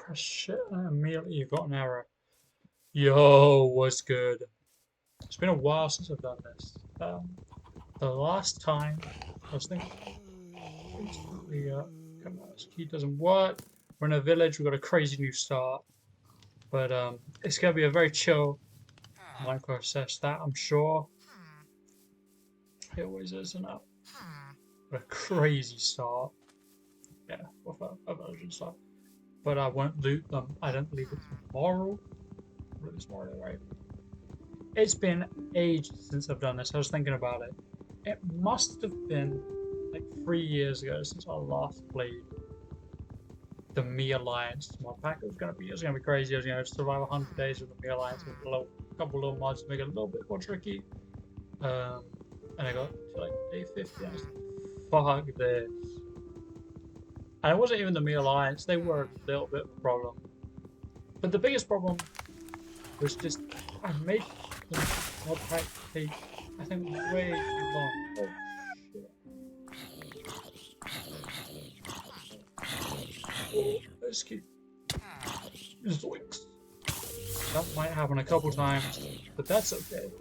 Press shit and immediately you got an error. Yo, what's good? It's been a while since I've done this. The last time I was thinking recently, come on, this key doesn't work. We're in a village, we've got a crazy new start. But it's gonna be a very chill Minecraft session, that I'm sure. It always is, isn't it? But a crazy start. Yeah, with a version start. But I won't loot them. I don't believe it's tomorrow. Loot this tomorrow, right? It's been ages since I've done this. I was thinking about it. It must have been like 3 years ago since I last played the Me Alliance mod pack. It was gonna be crazy. I was gonna survive 100 days with the Me Alliance with a couple little mods to make it a little bit more tricky. Um, and I got to like day 50 and I was like, fuck this. And it wasn't even the Me Alliance, they were a little bit of a problem. But the biggest problem was just I made the mod pack take I think way too long. Oh shit. Oh, let's keep zoinks. That might happen a couple times, but that's okay.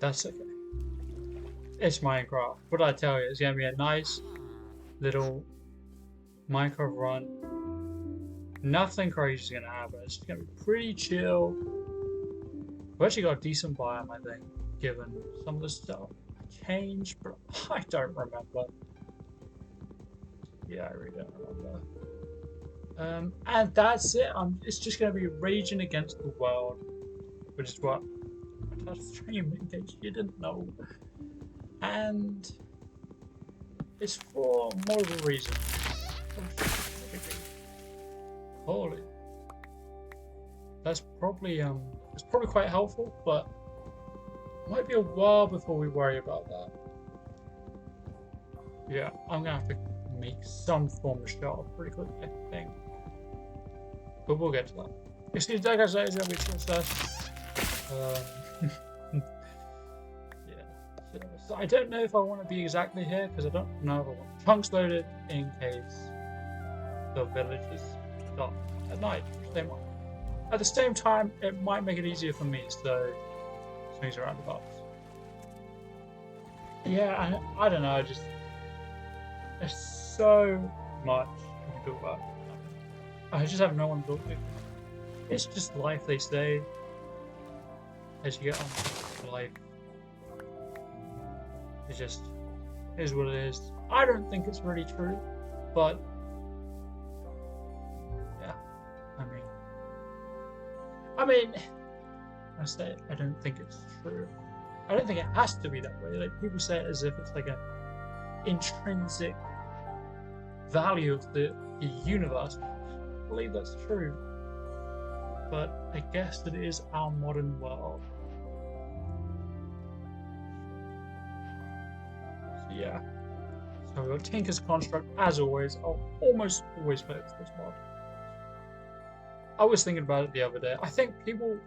That's okay. It's Minecraft. What did I tell you? It's gonna be a nice little Minecraft run. Nothing crazy is gonna happen. It's gonna be pretty chill. We've actually got a decent biome, I think, given some of the stuff changed, but I don't remember. Yeah, I really don't remember. And that's it. It's just gonna be raging against the world, which is what I stream in case you didn't know. And it's for multiple reasons. Holy. That's probably it's probably quite helpful, but it might be a while before we worry about that. Yeah, I'm gonna have to make some form of shelter pretty quickly, I think. But we'll get to that. Excuse that guys, it's gonna be a short session. Yeah. So I don't know if I want to be exactly here because I don't know if I want chunks loaded in case the villages start at night, which they might. At the same time, it might make it easier for me, so swings around the box. Yeah, I don't know, there's so much you can talk about. I just have no one to talk to. It's just life, they say, as you get on with life. It just is what it is. I don't think it's really true, but yeah, I mean, I say I don't think it's true. I don't think it has to be that way. Like people say it as if it's like an intrinsic value of the universe. I believe that's true, but I guess it is our modern world. So yeah. So we've got Tinker's Construct as always. I'll almost always play with this mod. I was thinking about it the other day. I think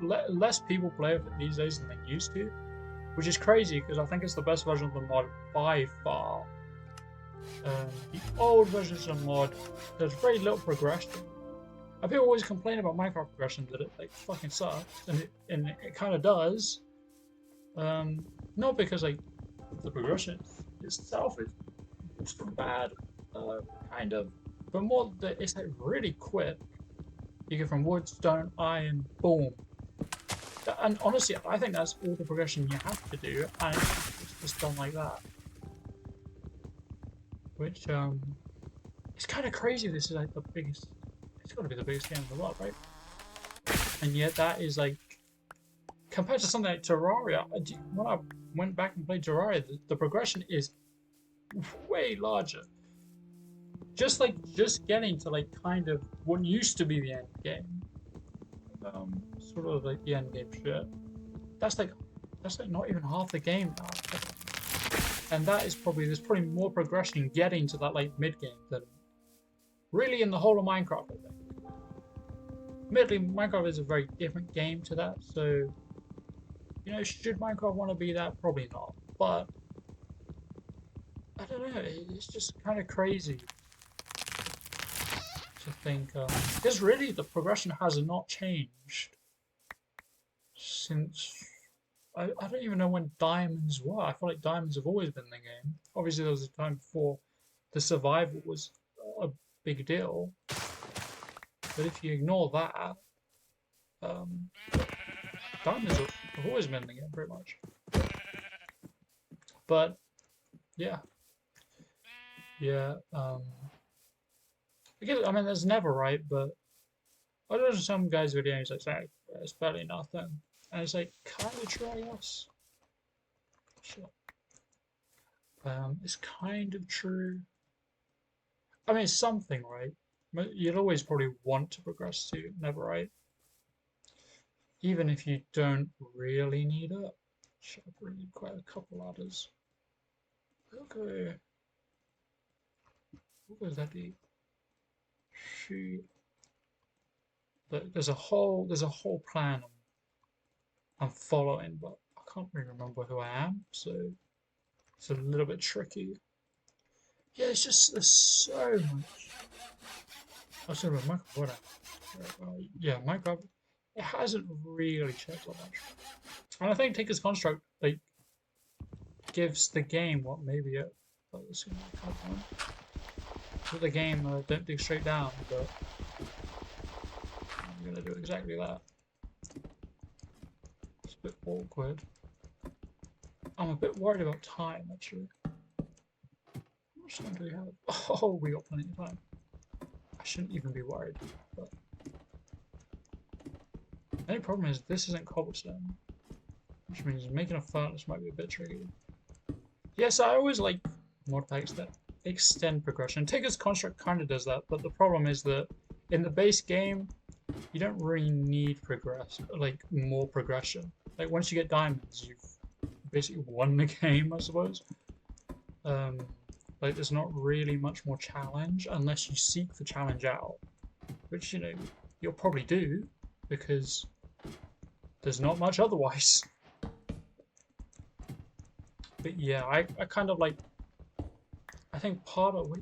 less people play with it these days than they used to, which is crazy because I think it's the best version of the mod by far. The old versions of the mod, there's very little progression. And people always complain about Minecraft progression that it like fucking sucks, and it kind of does. Not because like the progression itself is bad, kind of, but more that it's like really quick. You get from wood, stone, iron, boom. And honestly, I think that's all the progression you have to do, and it's just done like that. Which, it's kind of crazy. This is like the biggest, it's got to be the biggest game in the world, right? And yet that is like, compared to something like Terraria, when I went back and played Terraria, the progression is way larger. Just getting to like kind of what used to be the end game, sort of like the end game shit. That's like not even half the game now, and there's probably more progression getting to that like mid game than really in the whole of Minecraft. I think. Admittedly, Minecraft is a very different game to that, so should Minecraft want to be that? Probably not, but I don't know. It's just kind of crazy. to think. Because really, the progression has not changed since. I don't even know when diamonds were. I feel like diamonds have always been in the game. Obviously, there was a time before the survival was a big deal. But if you ignore that, um, diamonds have always been in the game, pretty much. But yeah, yeah. I mean, there's never right, but I know some guys' videos like say it's barely nothing, and it's like kind of true, I guess. Sure. It's kind of true. I mean, it's something, right? You'd always probably want to progress to never right, even if you don't really need it. Should I bring quite a couple ladders? Okay. What was that? Shoot. There's a whole plan I'm following, but I can't really remember who I am, so it's a little bit tricky. Yeah, it's just there's so much. I was talking about Minecraft, yeah, Minecraft. It hasn't really changed that much, and I think Tinker's Construct like gives the game what maybe it. Let's see, the game don't dig straight down, but I'm gonna do exactly that. It's a bit awkward. I'm a bit worried about time actually. How much time do we have? Oh, we got plenty of time. I shouldn't even be worried. But the only problem is this isn't cobblestone, which means making a furnace might be a bit tricky. Yes, I always like mod packs that extend progression. Tinker's Construct kind of does that, but the problem is that in the base game, you don't really need more progression. Like once you get diamonds, you've basically won the game, I suppose. Like there's not really much more challenge unless you seek the challenge out, which you'll probably do because there's not much otherwise. But yeah, I kind of like. I think part of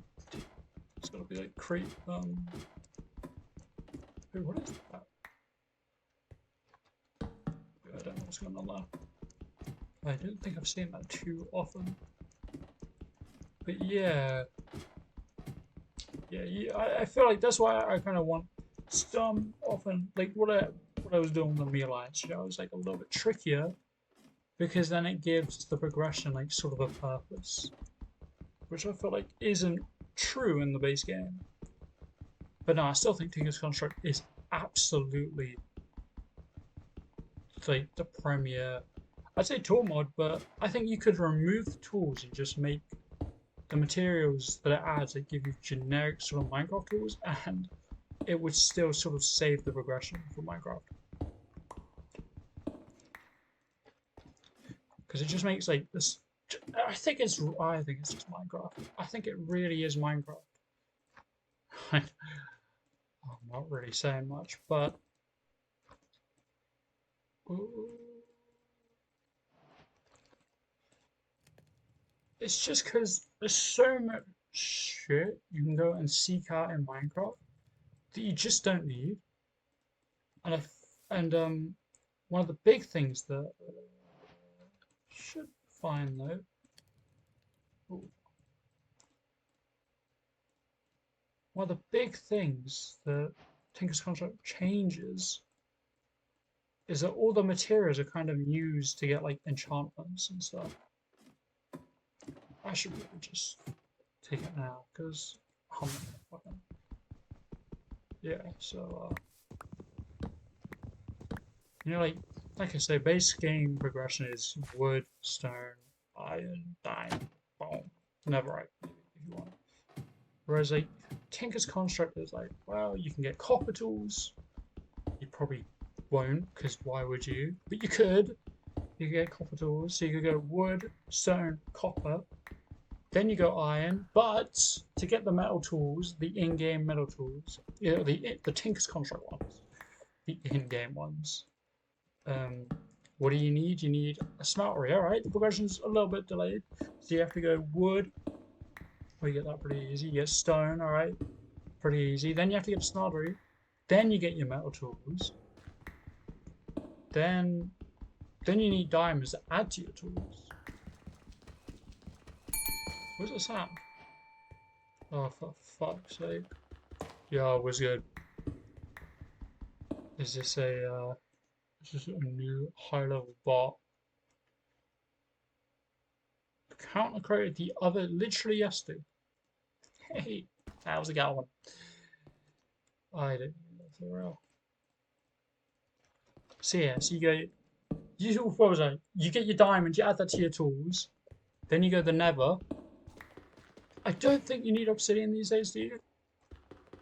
it's gotta be like creep. What is that? I don't know what's going on there. I don't think I've seen that too often. But yeah, I feel like that's why I kind of want some often like what I was doing with the Me Alliance. I was like a little bit trickier because then it gives the progression like sort of a purpose, which I feel like isn't true in the base game. But no, I still think Tinker's Construct is absolutely like the premier. I'd say tool mod, but I think you could remove the tools and just make the materials that it adds that give you generic sort of Minecraft tools, and it would still sort of save the progression for Minecraft. Because it just makes like this. I think it's just Minecraft. I think it really is Minecraft. I'm not really saying much, but it's just because there's so much shit you can go and seek out in Minecraft that you just don't need. And one of the big things that should find though. Ooh. One of the big things that Tinker's Construct changes is that all the materials are kind of used to get like enchantments and stuff. I should really just take it now because I'm fucking yeah. So like I say, base game progression is wood, stone, iron, diamond, boom, never if you want. Whereas like Tinker's Construct is like, well, you can get copper tools. You probably won't, because why would you? But you could. You could get copper tools. So you could go wood, stone, copper. Then you go iron. But to get the metal tools, the in-game metal tools, the Tinker's Construct ones, the in-game ones. What do you need? You need a smeltery. All right, the progression's a little bit delayed, so you have to go wood. Well, you get that pretty easy. You get stone. All right, Pretty easy. Then you have to get a snoddery. Then you get your metal tools. Then you need diamonds to add to your tools. What's the sound? Oh, for fuck's sake. Yo, was good. Is this a new high level bot? Counter created the other literally yesterday. Hey, how's it going? I don't know for real. So yeah, so what was I? You get your diamonds, you add that to your tools, then you go the nether. I don't think you need obsidian these days, do you?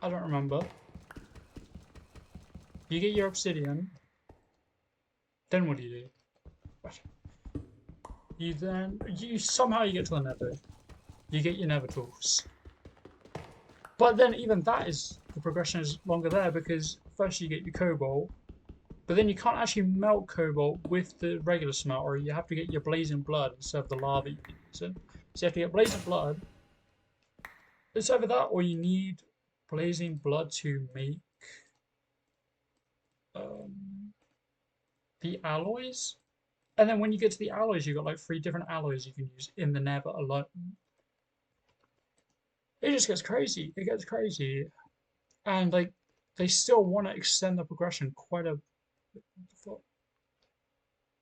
I don't remember. You get your obsidian, then what do you do? What? You somehow you get to the nether. You get your nether tools. But then even that is, the progression is longer there because first you get your cobalt, but then you can't actually melt cobalt with the regular smelter. You have to get your blazing blood instead of the lava you've been using. So you have to get blazing blood. It's either that or you need blazing blood to make um, the alloys. And then when you get to the alloys, you've got like 3 different alloys you can use in the nether alone. It just gets crazy. It gets crazy. And like they still want to extend the progression quite a. What the fuck?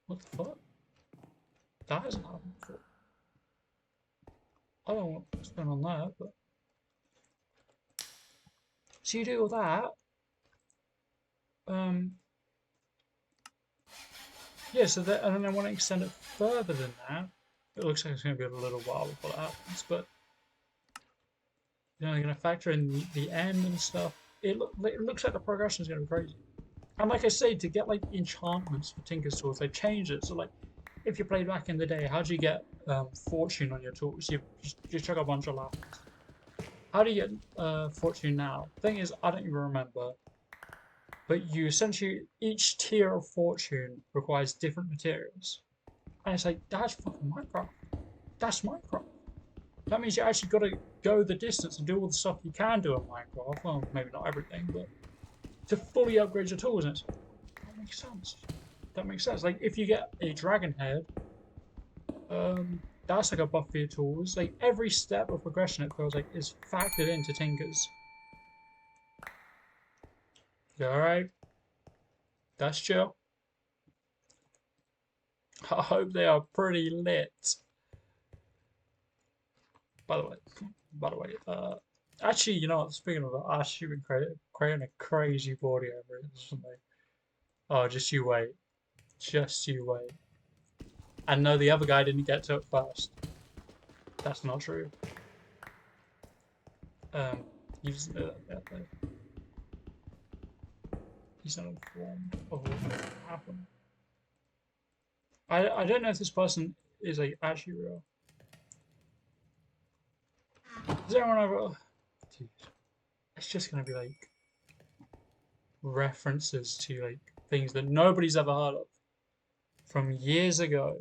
What the fuck? That hasn't happened before. I don't know what's going on there, but so you do all that. Um, yeah. So that, and then they want to extend it further than that. It looks like it's going to be a little while before that happens, but you know, they're going to factor in the end and stuff. It looks like the progression is going to be crazy. And like I say, to get like enchantments for Tinker's tools, they changed it. So like, if you played back in the day, how do you get fortune on your tools? You just chuck a bunch of lapis. How do you get fortune now? Thing is, I don't even remember. But you essentially, each tier of fortune requires different materials. And it's like, that's fucking Minecraft. That's Minecraft. That means you actually got to go the distance and do all the stuff you can do in Minecraft. Well, maybe not everything, but to fully upgrade your tools. And it's like, that makes sense. That makes sense. Like, if you get a dragon head, that's like a buff for your tools. Like, every step of progression, it feels like, is factored into Tinker's. Alright, that's chill. I hope they are pretty lit. By the way, actually, you know what? Speaking of that, I've actually been creating a crazy body over it recently. Oh, just you wait. Just you wait. And no, the other guy didn't get to it first. That's not true. You just know that he's not informed of what happened. I don't know if this person is like actually real. Is anyone ever? Dude, it's just gonna be like references to like things that nobody's ever heard of from years ago.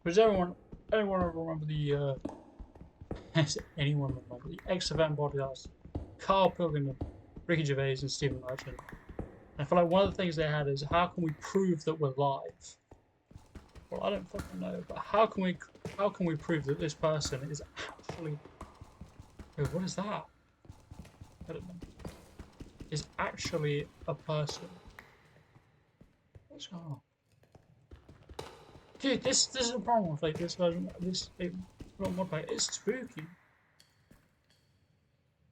Does anyone ever remember the does anyone remember the X Event podcast? Carl Pilgrim, Ricky Gervais, and Stephen Merchant. And I feel like one of the things they had is how can we prove that we're live? Well, I don't fucking know, but how can we prove that this person is actually? Wait, what is that? I don't know. Is actually a person. What's going on? Dude, this is a problem with like this version. This modpack. It's spooky.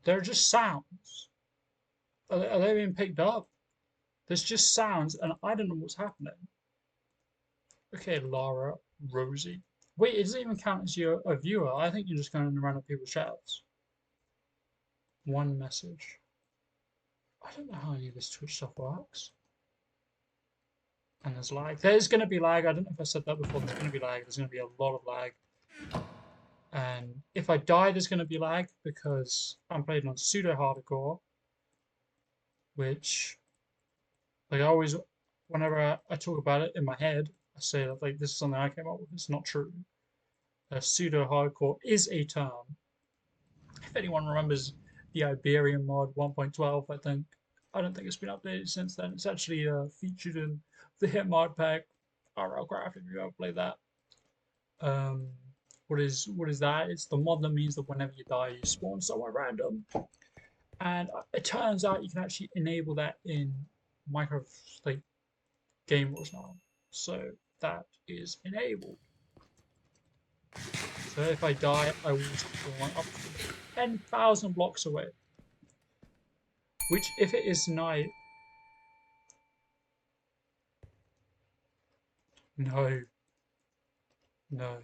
They're just sounds. Are they being picked up? There's just sounds, and I don't know what's happening. Okay, Lara, Rosie. Wait, it doesn't even count as you a viewer. I think you're just going around at people's chats. One message. I don't know how any of this Twitch stuff works. And there's lag. There's going to be lag. I don't know if I said that before. There's going to be lag. There's going to be a lot of lag. And if I die, there's going to be lag because I'm playing on pseudo hardcore, which, like, I always, whenever I talk about it in my head, I say that like this is something I came up with. It's not true. Pseudo hardcore is a term. If anyone remembers the Iberian mod 1.12, I think. I don't think it's been updated since then. It's actually featured in the hit mod pack RL Craft if you ever play that. Um, what is that? It's the mod that means that whenever you die, you spawn somewhere random. And it turns out you can actually enable that in Minecraft like game rules now. So that is enabled. So if I die, I will spawn up to 10,000 blocks away. Which, if it is night, no, no.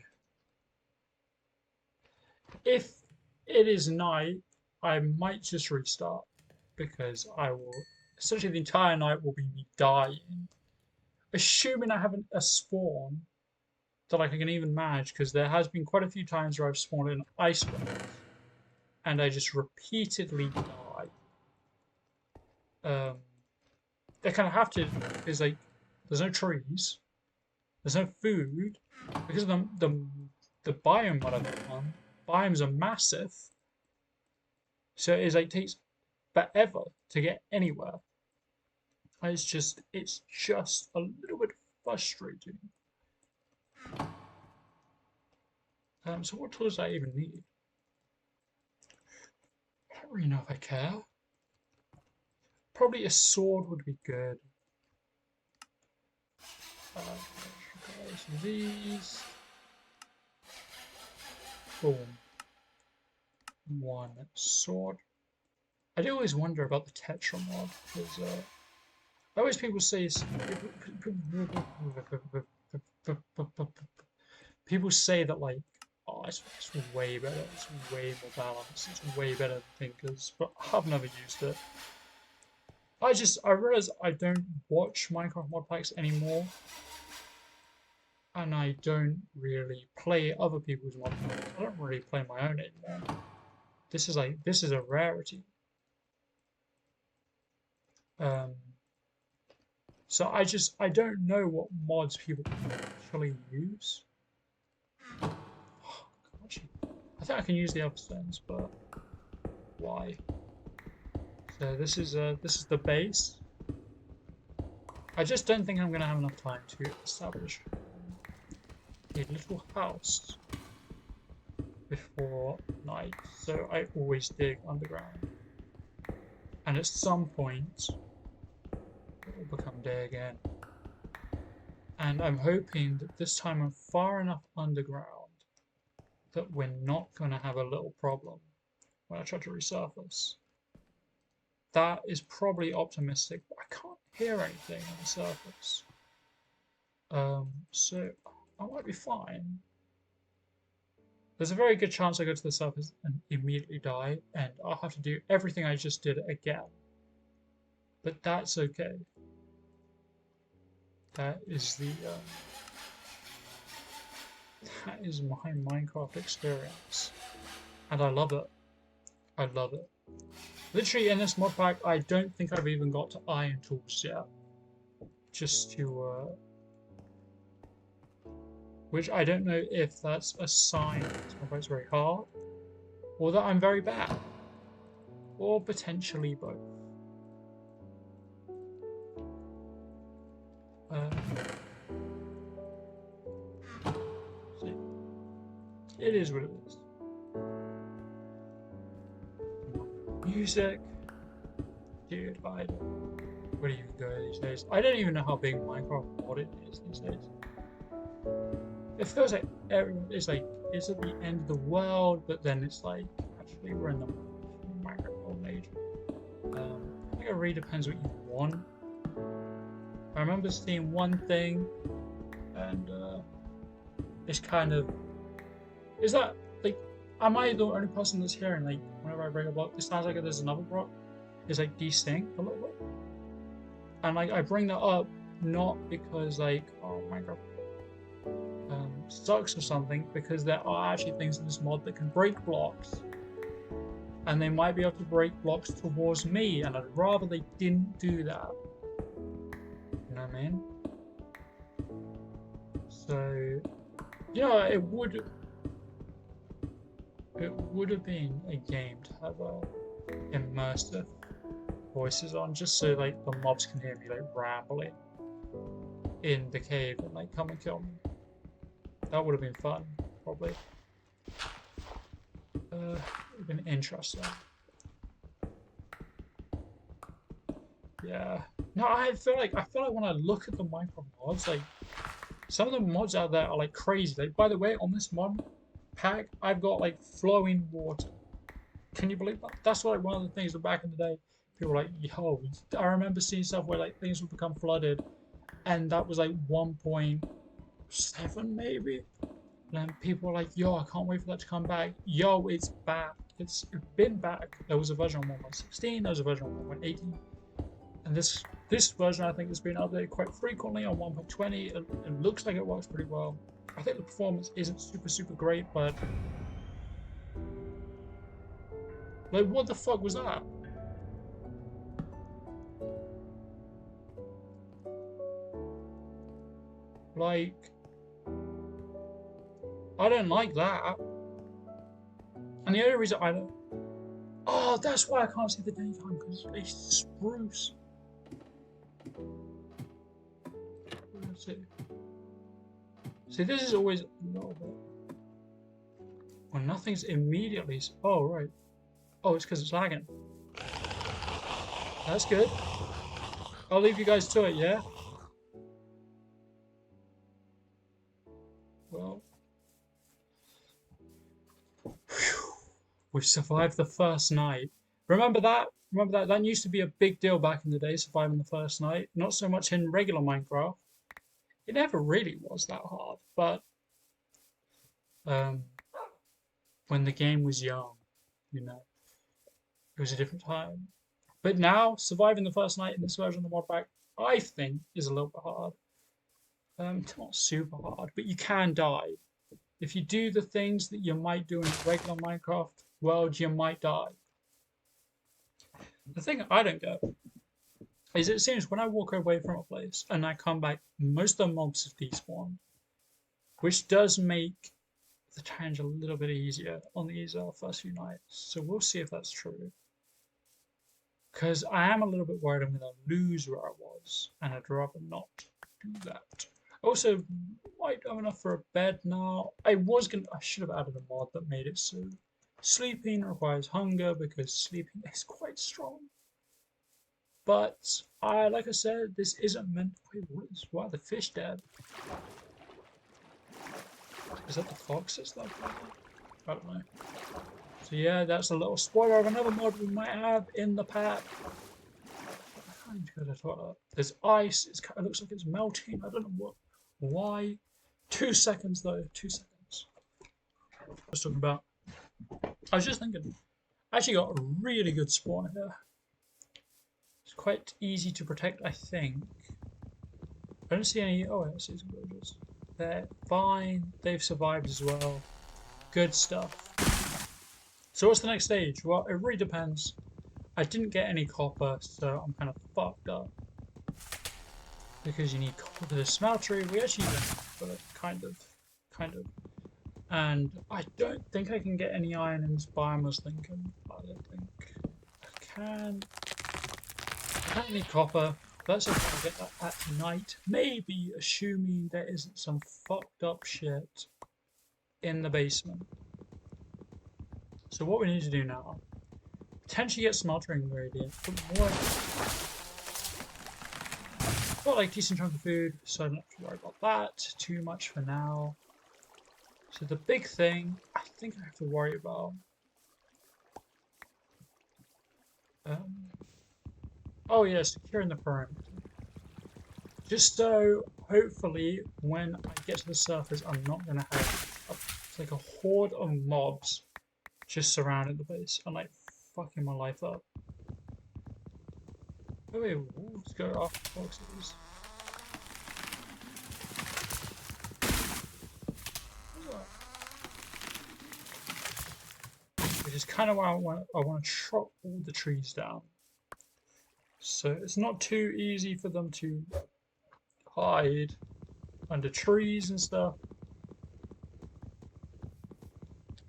If it is night, I might just restart because I will. Essentially, the entire night will be me dying. Assuming I have a spawn that I can even manage, because there has been quite a few times where I've spawned in ice wells and I just repeatedly die. They kind of have to, because like there's no trees, there's no food, because of the biome what I've on. Biomes are massive, so it takes forever to get anywhere. It's just a little bit frustrating. So what tools do I even need? I don't really know if I care. Probably a sword would be good. So these. Boom. One sword. I do always wonder about the Tetra mod because always people say that like, oh, it's way better, it's way more balanced, it's way better than Thinkers, but I've never used it. I realize I don't watch Minecraft mod packs anymore, and I don't really play other people's mod packs. I don't really play my own anymore. This is a rarity. So I don't know what mods people actually use. Oh, gosh. I think I can use the upstones, but why? So this is the base. I just don't think I'm gonna have enough time to establish a little house before night. So I always dig underground, and at some point it will become day again. And I'm hoping that this time I'm far enough underground that we're not going to have a little problem when I try to resurface. That is probably optimistic, but I can't hear anything on the surface. So I might be fine. There's a very good chance I go to the surface and immediately die, and I'll have to do everything I just did again. But that's okay. That is that is my Minecraft experience, and I love it. I love it. Literally in this mod pack, I don't think I've even got to iron tools yet. Just to, which I don't know if that's a sign that this mod pack's very hard, or that I'm very bad, or potentially both. See, it is what it is. Music, dude. What do you go these days? I don't even know how big Minecraft modded is these days. It feels like it's at the end of the world, but then it's like actually we're in the Minecraft golden age. I think it really depends what you want. I remember seeing one thing, and it's kind of, is that like, am I the only person that's hearing like whenever I bring a block, it sounds like there's another block? It's like desynced a little bit, and like I bring that up not because like, oh Minecraft sucks or something, because there are actually things in this mod that can break blocks, and they might be able to break blocks towards me, and I'd rather they didn't do that. You know what I mean? So, yeah, it would have been a game to have immersive voices on, just so like the mobs can hear me like rambling in the cave and like come and kill me. That would have been fun, probably. Would have been interesting. Yeah. No, I feel like when I look at the Minecraft mods, like some of the mods out there are like crazy. Like, by the way, on this mod pack, I've got like flowing water. Can you believe that? That's like one of the things that back in the day, people were like, yo, I remember seeing stuff where like things would become flooded, and that was like 1.7 maybe. And people were like, yo, I can't wait for that to come back. Yo, it's back. It's been back. There was a version on 1.16, there was a version on 1.18. And this version I think has been updated quite frequently on 1.20. It looks like it works pretty well. I think the performance isn't super great, but like what the fuck was that? Like I don't like that. And the only reason I don't, oh, that's why I can't see the daytime, because it's spruce. See, this is always a little bit. Well, nothing's immediately. Oh, right. Oh, it's because it's lagging. That's good. I'll leave you guys to it, yeah? Well. Whew. We've survived the first night. Remember that? Remember that? That used to be a big deal back in the day, surviving the first night. Not so much in regular Minecraft. It never really was that hard, but when the game was young, you know, it was a different time. But now, surviving the first night in this version of the mod pack, I think, is a little bit hard. It's not super hard, but you can die. If you do the things that you might do in a regular Minecraft world, you might die. The thing I don't get is it seems when I walk away from a place and I come back, most of the mobs have despawned, which does make the challenge a little bit easier on these first few nights. So we'll see if that's true. Because I am a little bit worried I'm going to lose where I was, and I'd rather not do that. Also, might have enough for a bed now. I should have added a mod that made it so sleeping requires hunger, because sleeping is quite strong. But like I said, this isn't meant. Wait, why are the fish dead? Is that the foxes that? I don't know. So yeah, that's a little spoiler of another mod we might have in the pack. I can't even go to the toilet. There's ice. It looks like it's melting. I don't know why. 2 seconds though. 2 seconds. What I was talking about. I was just thinking. I actually got a really good spawn here. It's quite easy to protect, I think. I don't see any. Oh, I see some villagers. They're fine. They've survived as well. Good stuff. So what's the next stage? Well, it really depends. I didn't get any copper, so I'm kind of fucked up. Because you need copper for the smeltery. We actually don't, but kind of. And I don't think I can get any iron in this biome, I was thinking. I don't think I can. I don't need copper. Let's see if I get that at night. Maybe, assuming there isn't some fucked up shit in the basement. So what we need to do now, potentially get smeltering ingredient, but more. Got like decent chunk of food, so I don't have to worry about that too much for now. So the big thing I think I have to worry about. Oh yeah, securing the perimeter. Just so hopefully when I get to the surface, I'm not gonna have like a horde of mobs just surrounding the base and like fucking my life up. Oh wait, let's go after foxes. Which is kind of why I want to chop all the trees down. So it's not too easy for them to hide under trees and stuff.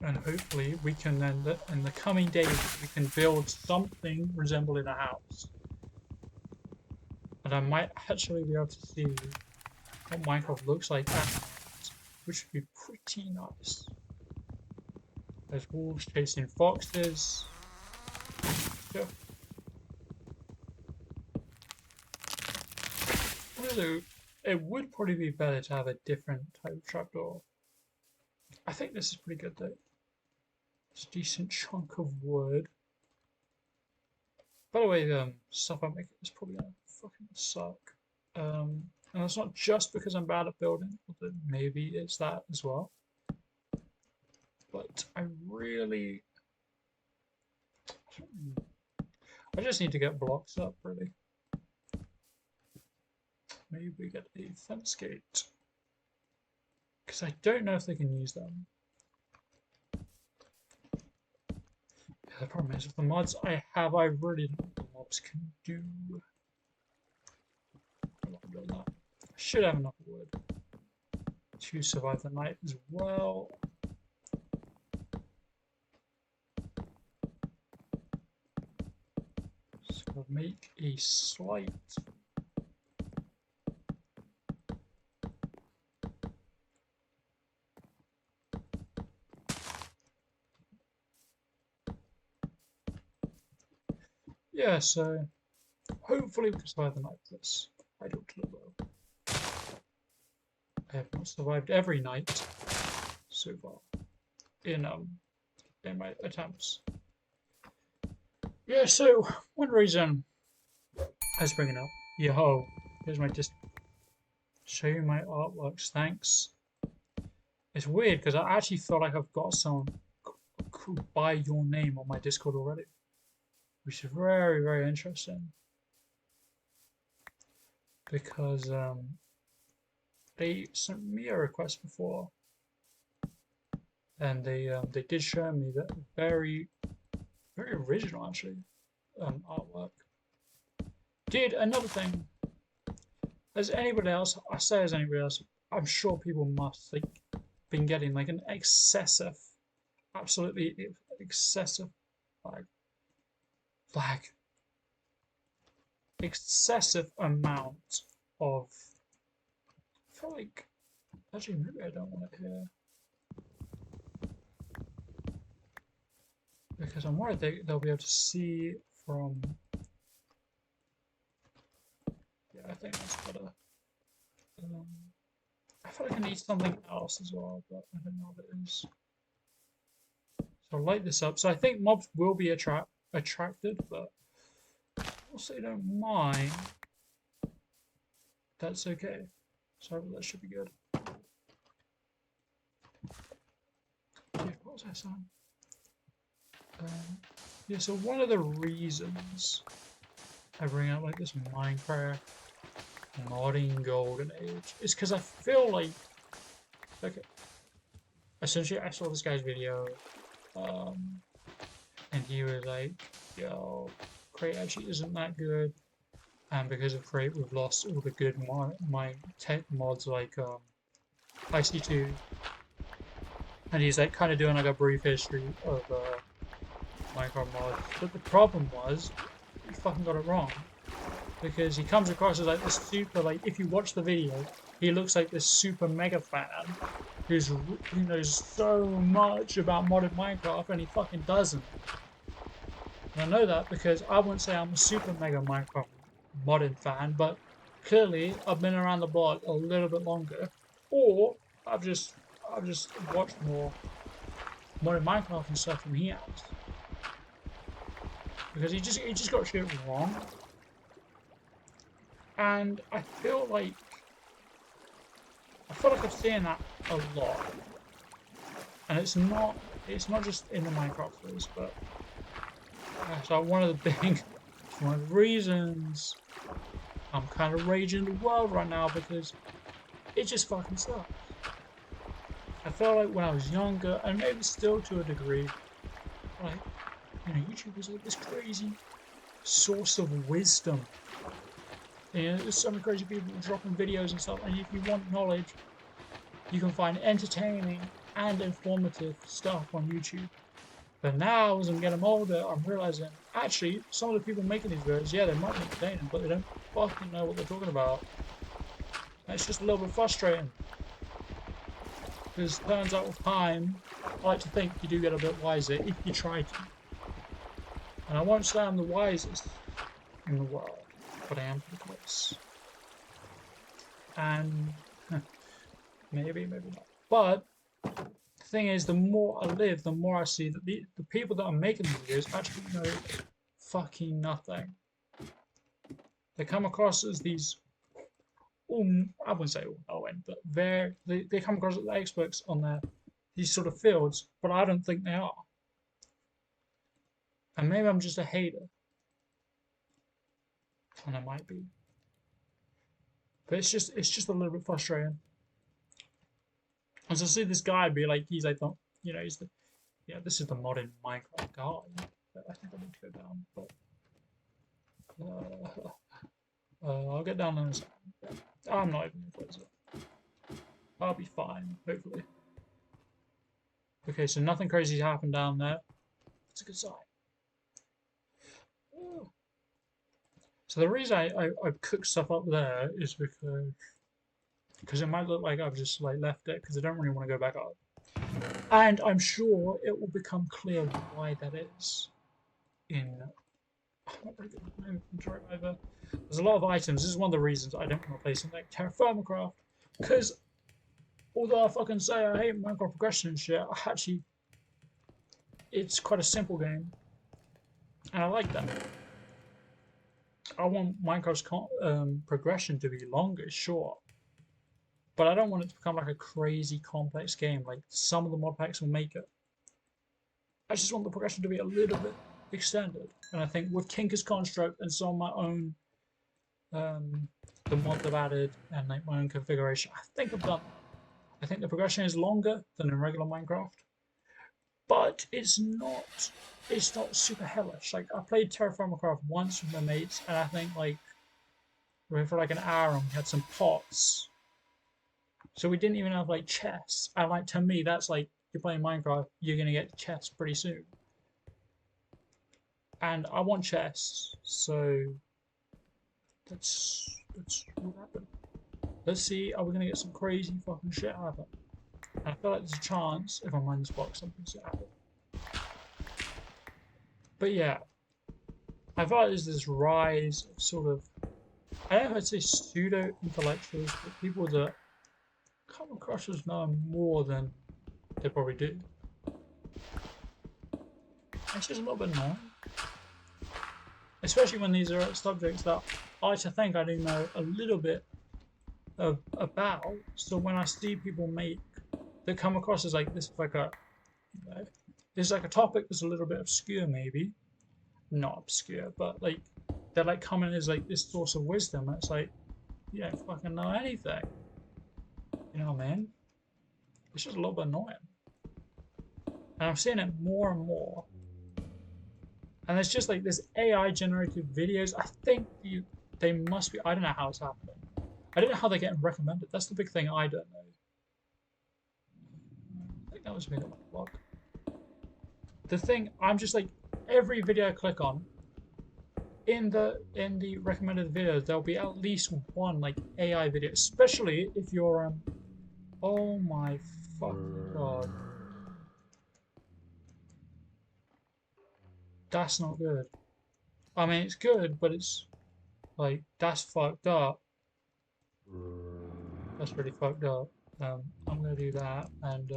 And hopefully we can then, in the coming days, we can build something resembling a house. And I might actually be able to see what Minecraft looks like at night, which would be pretty nice. There's wolves chasing foxes. Yeah. Also, it would probably be better to have a different type of trapdoor. I think this is pretty good though. It's a decent chunk of wood. By the way, stuff I'm making is probably gonna fucking suck. And it's not just because I'm bad at building, although maybe it's that as well. But I just need to get blocks up, really. Maybe we get a fence gate. Because I don't know if they can use them. Yeah, the problem is with the mods I have, I really don't know what the mobs can do. I'm not doing that. I should have enough wood to survive the night as well. So I'll make a slight yeah, so hopefully we can survive the night with this. I don't know though. I have not survived every night so far in my attempts. Yeah, so one reason I was bringing up, yo, here's my show you my artworks, thanks. It's weird because I actually feel like I've got someone could buy your name on my Discord already, which is very, very interesting because they sent me a request before, and they did show me that very, very original actually artwork. Dude, another thing. As anybody else, I say as anybody else, I'm sure people must think been getting like an excessive, absolutely excessive, like excessive amount of. I feel like actually maybe I don't want it here because I'm worried they'll be able to see from. Yeah, I think that's better. I feel like I need something else as well, but I don't know what it is. So I'll light this up. So I think mobs will be attracted, but also they don't mind. That's okay. So that should be good. Dude, what was I saying? Yeah, so one of the reasons I bring out like this Minecraft modding golden age is because I feel like, okay, essentially I saw this guy's video, and he was like, yo, Crate actually isn't that good, and because of Crate we've lost all the good my tech mods like IC2, and he's like kind of doing like a brief history of Minecraft mods, but the problem was he fucking got it wrong. Because he comes across as like this super, like if you watch the video, he looks like this super mega fan who knows so much about modded Minecraft and he fucking doesn't. And I know that because I wouldn't say I'm a super mega Minecraft modded fan, but clearly I've been around the block a little bit longer, or I've just watched more modded Minecraft and stuff than he has. Because he just got shit wrong. And I feel like I've seen that a lot, and it's not just in the Minecraft space, but so one of the reasons I'm kind of raging the world right now because it just fucking sucks. I felt like when I was younger, and maybe still to a degree, like YouTube was like this crazy source of wisdom. There's so many crazy people dropping videos and stuff, and if you want knowledge, you can find entertaining and informative stuff on YouTube. But now, as I'm getting older, I'm realizing actually some of the people making these videos, yeah, they might be entertaining, but they don't fucking know what they're talking about. And it's just a little bit frustrating. Because it turns out with time, I like to think you do get a bit wiser if you try to. And I won't say I'm the wisest in the world, but I am pretty close. And maybe not. But the thing is, the more I live, the more I see that the people that are making these videos actually know fucking nothing. They come across as these, I wouldn't say all knowing, but they come across as experts on these sort of fields, but I don't think they are. And maybe I'm just a hater. And I might be. But it's just a little bit frustrating. As I see this guy be like, he's like, you know, he's the, yeah, this is the modern Minecraft guy. I think I need to go down, but I'll get down in a second. I'm not even going to it. I'll be fine, hopefully. Okay, so nothing crazy happened down there. It's a good sign. Oh. So the reason I cook stuff up there is because it might look like I've just like left it because I don't really want to go back up. And I'm sure it will become clear why that is in there's a lot of items. This is one of the reasons I don't want to play something like Terra Firma, because although I fucking say I hate Minecraft progression and shit, it's quite a simple game, and I like that. I want Minecraft's progression to be longer, sure, but I don't want it to become like a crazy complex game like some of the mod packs will make it. I just want the progression to be a little bit extended, and I think with Kinker's Construct and some of my own the mods I've added and like my own configuration, I think I've done that. I think the progression is longer than in regular Minecraft, but it's not super hellish. Like I played Terraforming once with my mates, and I think like we went for like an hour and we had some pots, so we didn't even have like chests. And like to me, that's like you're playing Minecraft, you're gonna get chests pretty soon. And I want chests, so that's what happened. Let's see, are we gonna get some crazy fucking shit happen? And I feel like there's a chance if I mine this box something's gonna happen. But yeah, I feel like there's this rise of sort of, I don't know if I'd say pseudo intellectuals, but people that come across as knowing more than they probably do. It's just a little bit annoying. Especially when these are subjects that I like to think I do know a little bit about. So when I see people that come across as like this, like a, you know, this is like a topic that's a little bit obscure, maybe not obscure, but like they're like coming as like this source of wisdom. It's like you don't fucking know anything. You know what I mean? It's just a little bit annoying, and I'm seeing it more and more. And it's just like this AI generated videos. I think they must be. I don't know how it's happening. I don't know how they're getting recommended. That's the big thing I don't know. I think that was me that went block. The thing I'm just like every video I click on in the recommended videos there'll be at least one like AI video, especially if you're oh my fucking god. That's not good. I mean, it's good, but it's like that's fucked up. That's really fucked up. I'm gonna do that, and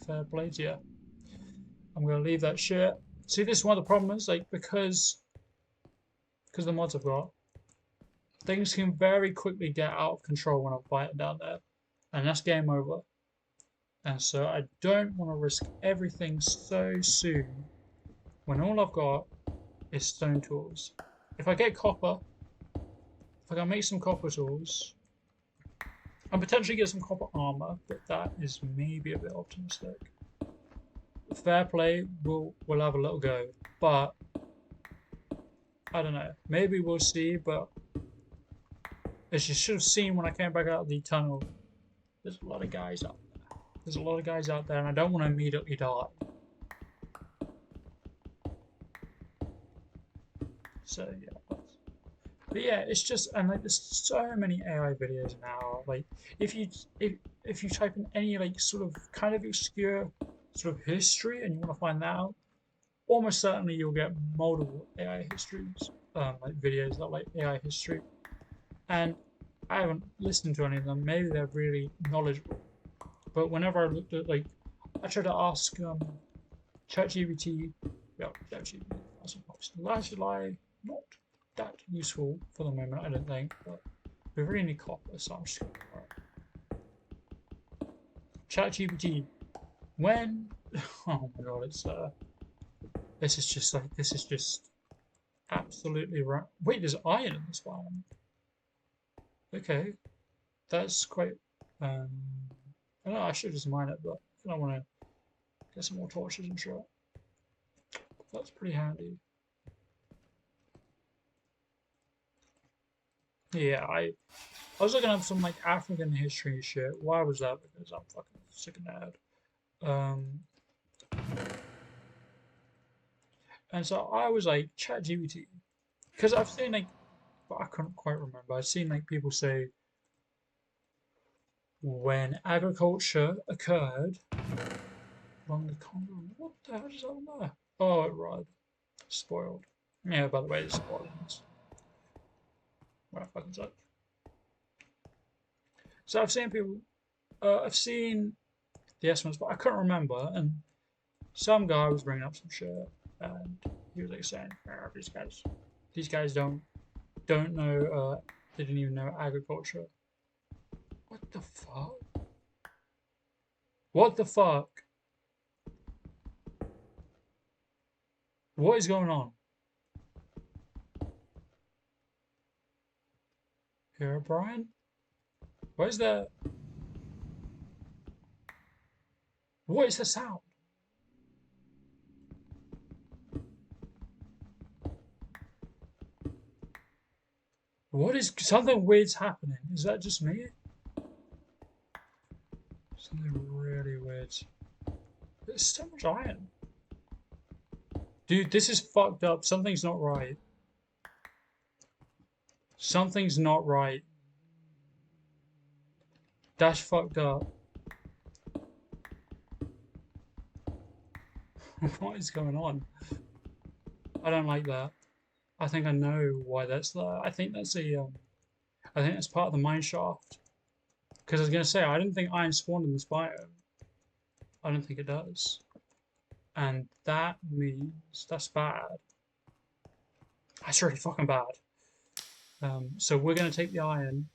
fair play to you. I'm gonna leave that shit. See, this is one of the problems, like because the mods I've got, things can very quickly get out of control when I'm fighting down there, and that's game over. And so I don't want to risk everything so soon when all I've got is stone tools. If I get copper, if I can make some copper tools, and potentially get some copper armor, but that is maybe a bit optimistic. Fair play, we'll have a little go, but I don't know. Maybe we'll see, but as you should have seen when I came back out of the tunnel, there's a lot of guys up there. There's a lot of guys out there, and I don't want to immediately die. So yeah, but yeah, it's just, and like there's so many AI videos now. Like if you if you type in any like sort of kind of obscure sort of history and you want to find that out, almost certainly you'll get multiple AI histories, like videos that are like AI history. And I haven't listened to any of them. Maybe they're really knowledgeable. But whenever I looked at like, I tried to ask ChatGPT, yeah, ChatGPT, last July, not that useful for the moment, I don't think. But we really need copper, so I'm just going to ChatGPT. When? Oh my god, it's this is just like this is just absolutely right. Wait, there's iron in this biome. Okay, that's quite. Um, I don't know. I should just mine it, but I don't want to get some more torches and shit. That's pretty handy. Yeah, I was looking up some like African history and shit. Why was that? Because I'm fucking sick and mad. Um, and so I was like ChatGPT because I've seen like, but I couldn't quite remember. I've seen like people say when agriculture occurred along the Congo. What the hell is that on there? Oh, right, spoiled. Yeah, by the way, it's spoiled. Right, fucking suck. So I've seen people. I've seen the estimates, but I couldn't remember. And some guy was bringing up some shit, and he was like saying, oh, these guys don't know. They didn't even know agriculture. What the fuck? What the fuck? What is going on? Here, Brian? Where's the? What is the sound? What is something weird's happening? Is that just me? Something really weird. There's so much iron. Dude, this is fucked up. Something's not right. Something's not right. That's fucked up. What is going on? I don't like that. I think I know why that's there. I think that's I think that's part of the mine shaft. Because I was gonna say I didn't think iron spawned in this biome. I don't think it does. And that means that's bad. That's really fucking bad. So we're gonna take the iron.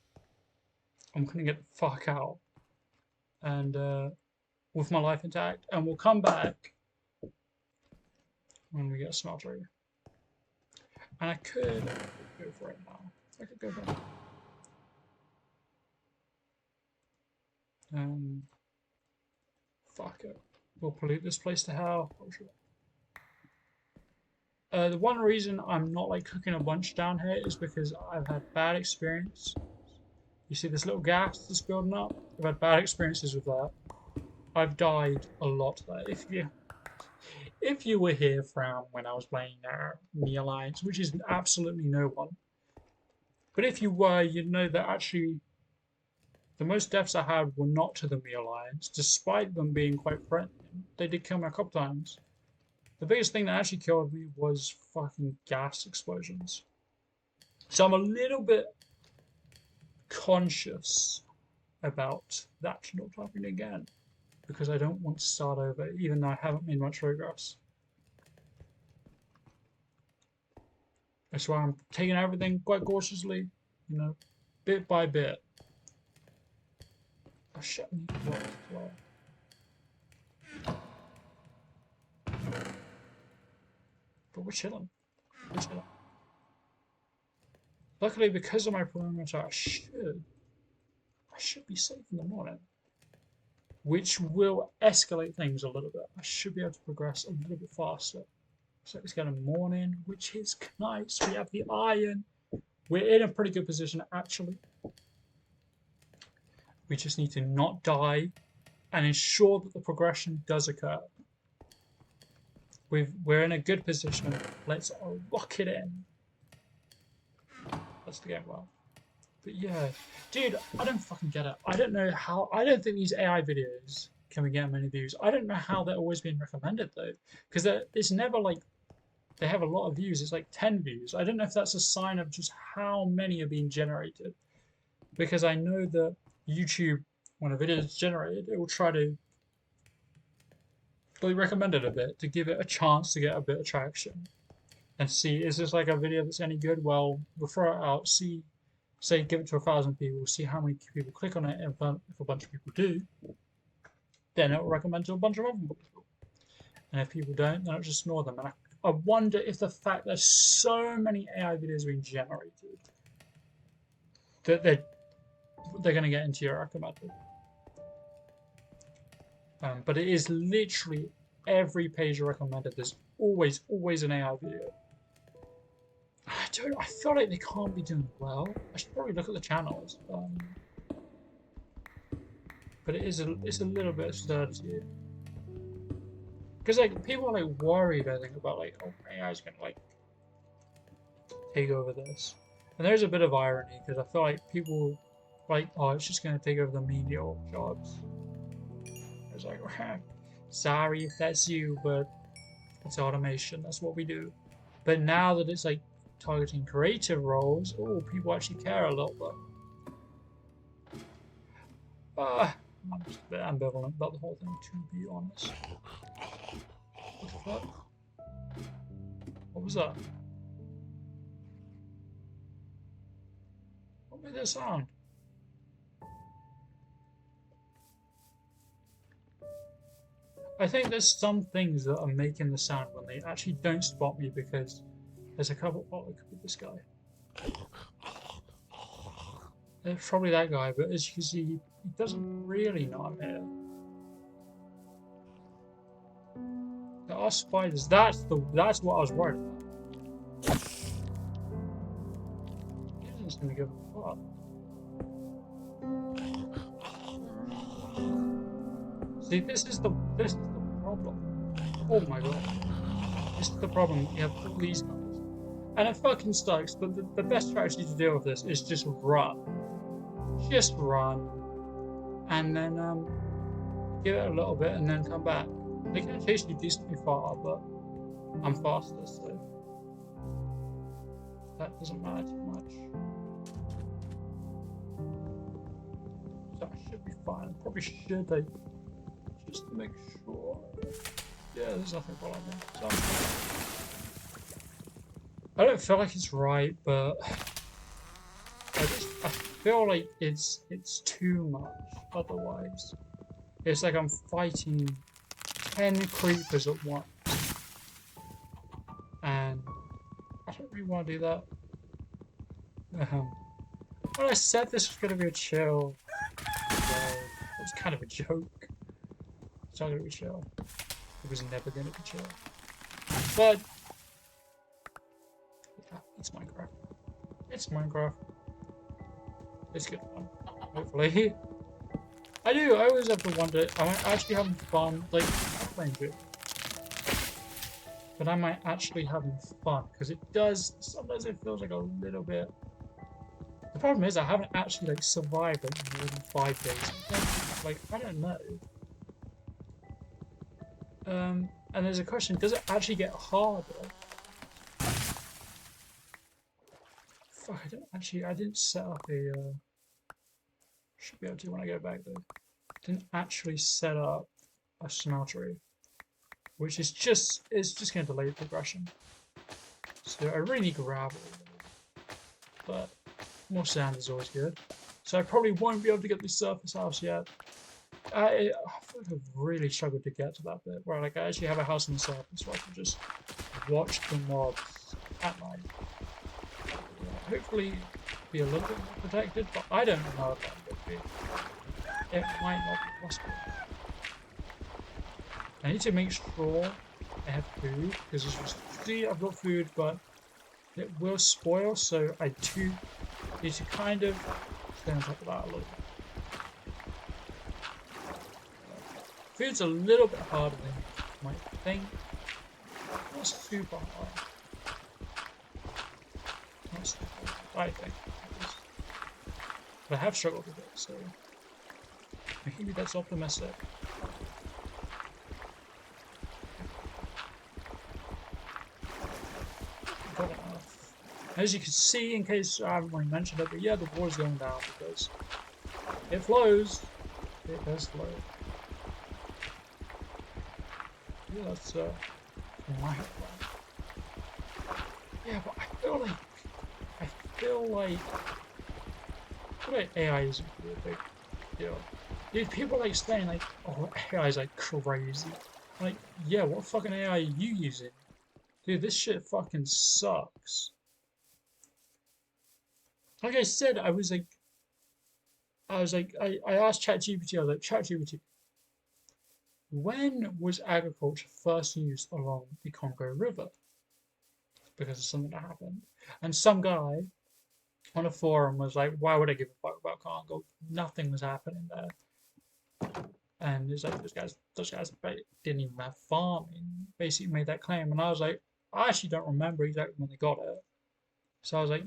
I'm gonna get the fuck out, and with my life intact, and we'll come back when we get a smeltery. And I could go for it now. I could go back. Fuck it. We'll pollute this place to hell. Oh, shit. The one reason I'm not like cooking a bunch down here is because I've had bad experience. You see this little gas that's building up? I've had bad experiences with that. I've died a lot there. If you were here from when I was playing Me Alliance, which is absolutely no one, but if you were, you'd know that actually the most deaths I had were not to the Me Alliance, despite them being quite friendly. They did kill me a couple times. The biggest thing that actually killed me was fucking gas explosions. So I'm a little bit conscious about that not happening again because I don't want to start over, even though I haven't made much progress. That's why I'm taking everything quite cautiously, bit by bit. Oh shit, I need to block as well. But we're chilling. We're chilling. Luckily, because of my perimeter, I should be safe in the morning, which will escalate things a little bit. I should be able to progress a little bit faster. So let's get a morning, which is nice. We have the iron. We're in a pretty good position, actually. We just need to not die and ensure that the progression does occur. We're in a good position. Let's lock it in. That's the game well. But yeah, dude, I don't fucking get it. I don't know how. I don't think these AI videos can be getting many views. I don't know how they're always being recommended though, because it's never like they have a lot of views. It's like 10 views. I don't know if that's a sign of just how many are being generated, because I know that YouTube, when a video is generated, it will try to recommend it a bit to give it a chance to get a bit of traction and see, is this like a video that's any good? Well, we'll throw it out, see, say give it to 1,000 people, see how many people click on it. If a bunch of people do, then it will recommend to a bunch of other people. And if people don't, then it'll just ignore them. And I wonder if the fact there's so many AI videos being generated that they're going to get into your recommended. But it is literally every page recommended. There's always an AI video. I feel like they can't be doing well. I should probably look at the channels. But it's a little bit absurd. Because like people are like worried, I think, about like, oh, AI is gonna like take over this. And there's a bit of irony because I feel like people like, oh, it's just gonna take over the menial jobs. It's like, sorry if that's you, but it's automation. That's what we do. But now that it's like targeting creative roles, oh, people actually care a little bit. I'm just a bit ambivalent about the whole thing, to be honest. What the fuck? What was that? What made that sound? I think there's some things that are making the sound when they actually don't spot me because there's a couple. Oh, it could be this guy. It's probably that guy, but as you can see, he doesn't really know I'm here. There are spiders. That's what I was worried about. He isn't just gonna give a fuck. See, this is the problem. Oh my god. This is the problem. You have all these guys. And it fucking sucks, but the best strategy to deal with this is just run. Just run. And then give it a little bit and then come back. They can chase you decently far, but I'm faster, so that doesn't matter too much. So I should be fine. Probably should just to make sure. Yeah, there's nothing wrong with me. I don't feel like it's right, but I feel like it's too much otherwise. It's like I'm fighting 10 creepers at once. And I don't really want to do that. When I said this was going to be a chill, well, it was kind of a joke. It's not going to be chill. It was never going to be chill. But yeah, it's Minecraft. It's Minecraft. It's good fun. Hopefully. I always have to wonder, am I actually having fun? Like, I'm playing good. But am I actually having fun? Because it does, sometimes it feels like a little bit. The problem is I haven't actually like survived like more than 5 days. Like, I don't know. And there's a question, does it actually get harder? Fuck, I didn't set up a, should be able to when I go back though. Didn't actually set up a smeltery, which is it's just going to delay progression. So I really need gravel, but more sand is always good. So I probably won't be able to get the surface house yet. I feel like I've really struggled to get to that bit where like I actually have a house on the surface so I can just watch the mobs at night. Hopefully be a little bit more protected, but I don't know if that would be. It might not be possible. I need to make sure I have food, because as you see I've got food, but it will spoil, so I do need to kind of stay on top of that a little bit. Food's a little bit harder than you might think. Not super hard. Not super hard, I think. But I have struggled with it, so maybe that's optimistic. Got enough. As you can see, in case I haven't already mentioned it, but yeah, the water's going down because it flows. It does flow. Yeah, that's my plan. Yeah, but I feel like AI is really a big deal. Dude, people like saying like, oh, AI is like crazy. Like, yeah, what fucking AI are you using? Dude, this shit fucking sucks. Like I said, I asked ChatGPT, I was like, ChatGPT, when was agriculture first used along the Congo River? Because of something that happened. And some guy on a forum was like, why would I give a fuck about Congo? Nothing was happening there. And it's like those guys didn't even have farming. Basically made that claim, and I was like, I actually don't remember exactly when they got it. So I was like,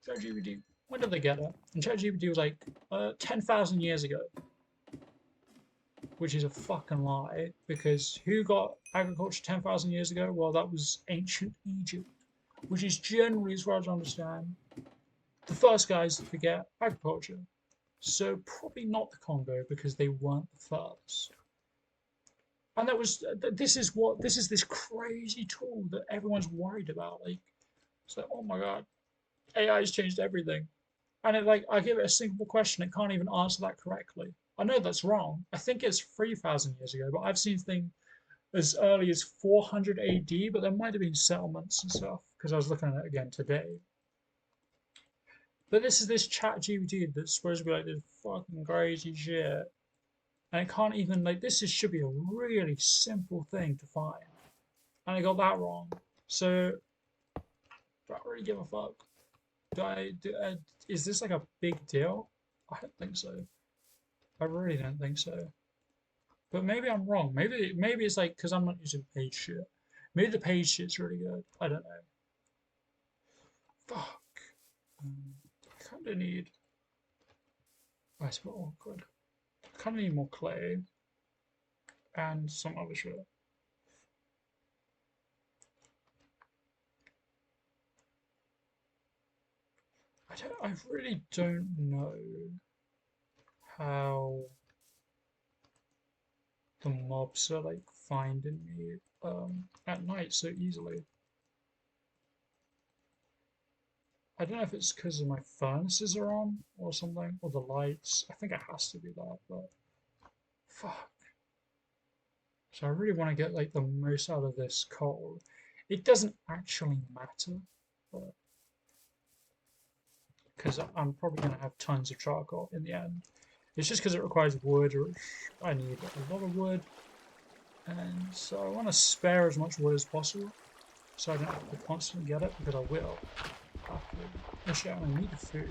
ChatGPT, when did they get it? And ChatGPT was like, 10,000 years ago, which is a fucking lie because who got agriculture 10,000 years ago? Well, that was ancient Egypt, which is generally, as far as I understand, the first guys to get agriculture. So probably not the Congo because they weren't the first. And that was this is this crazy tool that everyone's worried about. Like it's like, oh my god, AI has changed everything. And it like I give it a simple question, it can't even answer that correctly. I know that's wrong. I think it's 3,000 years ago, but I've seen things as early as 400 AD, but there might have been settlements and stuff because I was looking at it again today. But this is this chat GPT that's supposed to be like this fucking crazy shit. And it can't even like should be a really simple thing to find. And I got that wrong. So do I really give a fuck? Is this like a big deal? I don't think so. I really don't think so. But maybe I'm wrong. Maybe it's like because I'm not using page shit. Maybe the page shit's really good. I don't know. Fuck. I kind of need. I suppose. Oh, good. I kind of need more clay and some other shit. I really don't know how the mobs are like finding me at night so easily. I don't know if it's because my furnaces are on or something, or the lights. I think it has to be that, but fuck. So I really want to get like the most out of this coal. It doesn't actually matter, but because I'm probably going to have tons of charcoal in the end. It's just because it requires wood, which I need a lot of wood. And so I want to spare as much wood as possible, so I don't have to constantly get it, because I will. Actually, I'm going to need the food.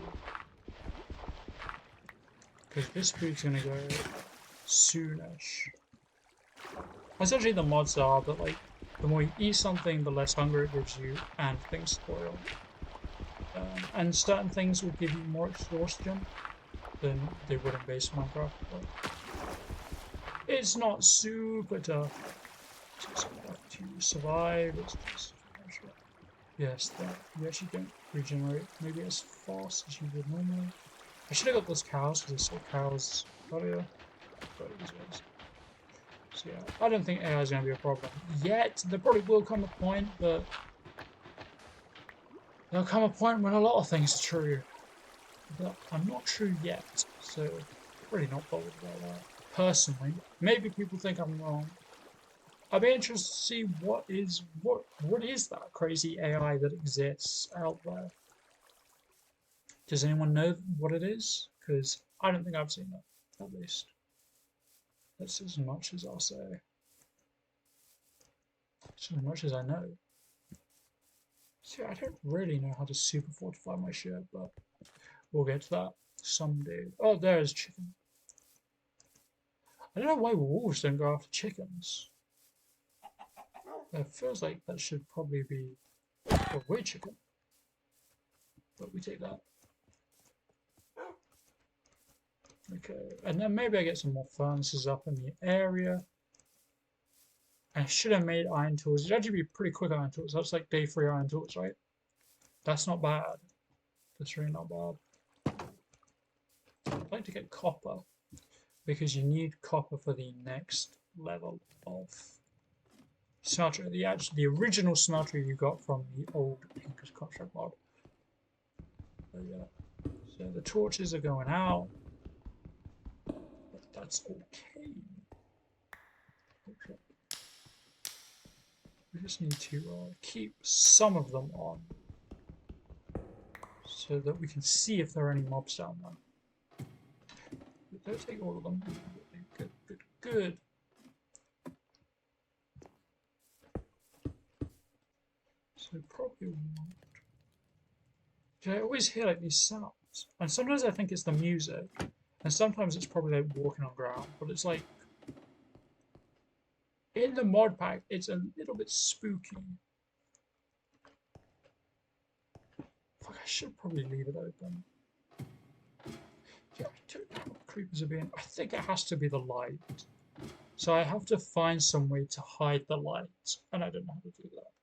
Because this food's going to go soonish. Essentially the mods are that like, the more you eat something, the less hunger it gives you, and things spoil. And certain things will give you more exhaustion than they would in base Minecraft, but it's not super tough. It's enough to survive. It's just yes, that you actually don't regenerate maybe as fast as you would normally. I should have got those cows because I saw cows earlier, but it was ways. So yeah, I don't think AI is going to be a problem yet. There probably will come a point, but there'll come a point when a lot of things are true. But I'm not true yet, so really not bothered about that. Personally, maybe people think I'm wrong. I'd be interested to see what is that crazy AI that exists out there. Does anyone know what it is? Because I don't think I've seen it, at least. That's as much as I'll say. It's as much as I know. See, I don't really know how to super fortify my shit, but we'll get to that someday. Oh, there's chicken. I don't know why wolves don't go after chickens. It feels like that should probably be a weird chicken. But we take that. Okay, and then maybe I get some more furnaces up in the area. I should have made iron tools. It'd actually be pretty quick iron tools. That's like day 3 iron tools, right? That's not bad. That's really not bad. I'd like to get copper because you need copper for the next level of smelter. The original smelter you got from the old Pinker's Contract mod. But yeah, so the torches are going out. But that's okay. Okay. We just need to keep some of them on so that we can see if there are any mobs down there. Don't take all of them. Good, good, good. So probably won't. I always hear like these sounds, and sometimes I think it's the music, and sometimes it's probably like walking on ground. But it's like in the mod pack, it's a little bit spooky. Fuck, I should probably leave it open. Yeah, I don't know what creepers are being. I think it has to be the light. So I have to find some way to hide the light, and I don't know how to do that.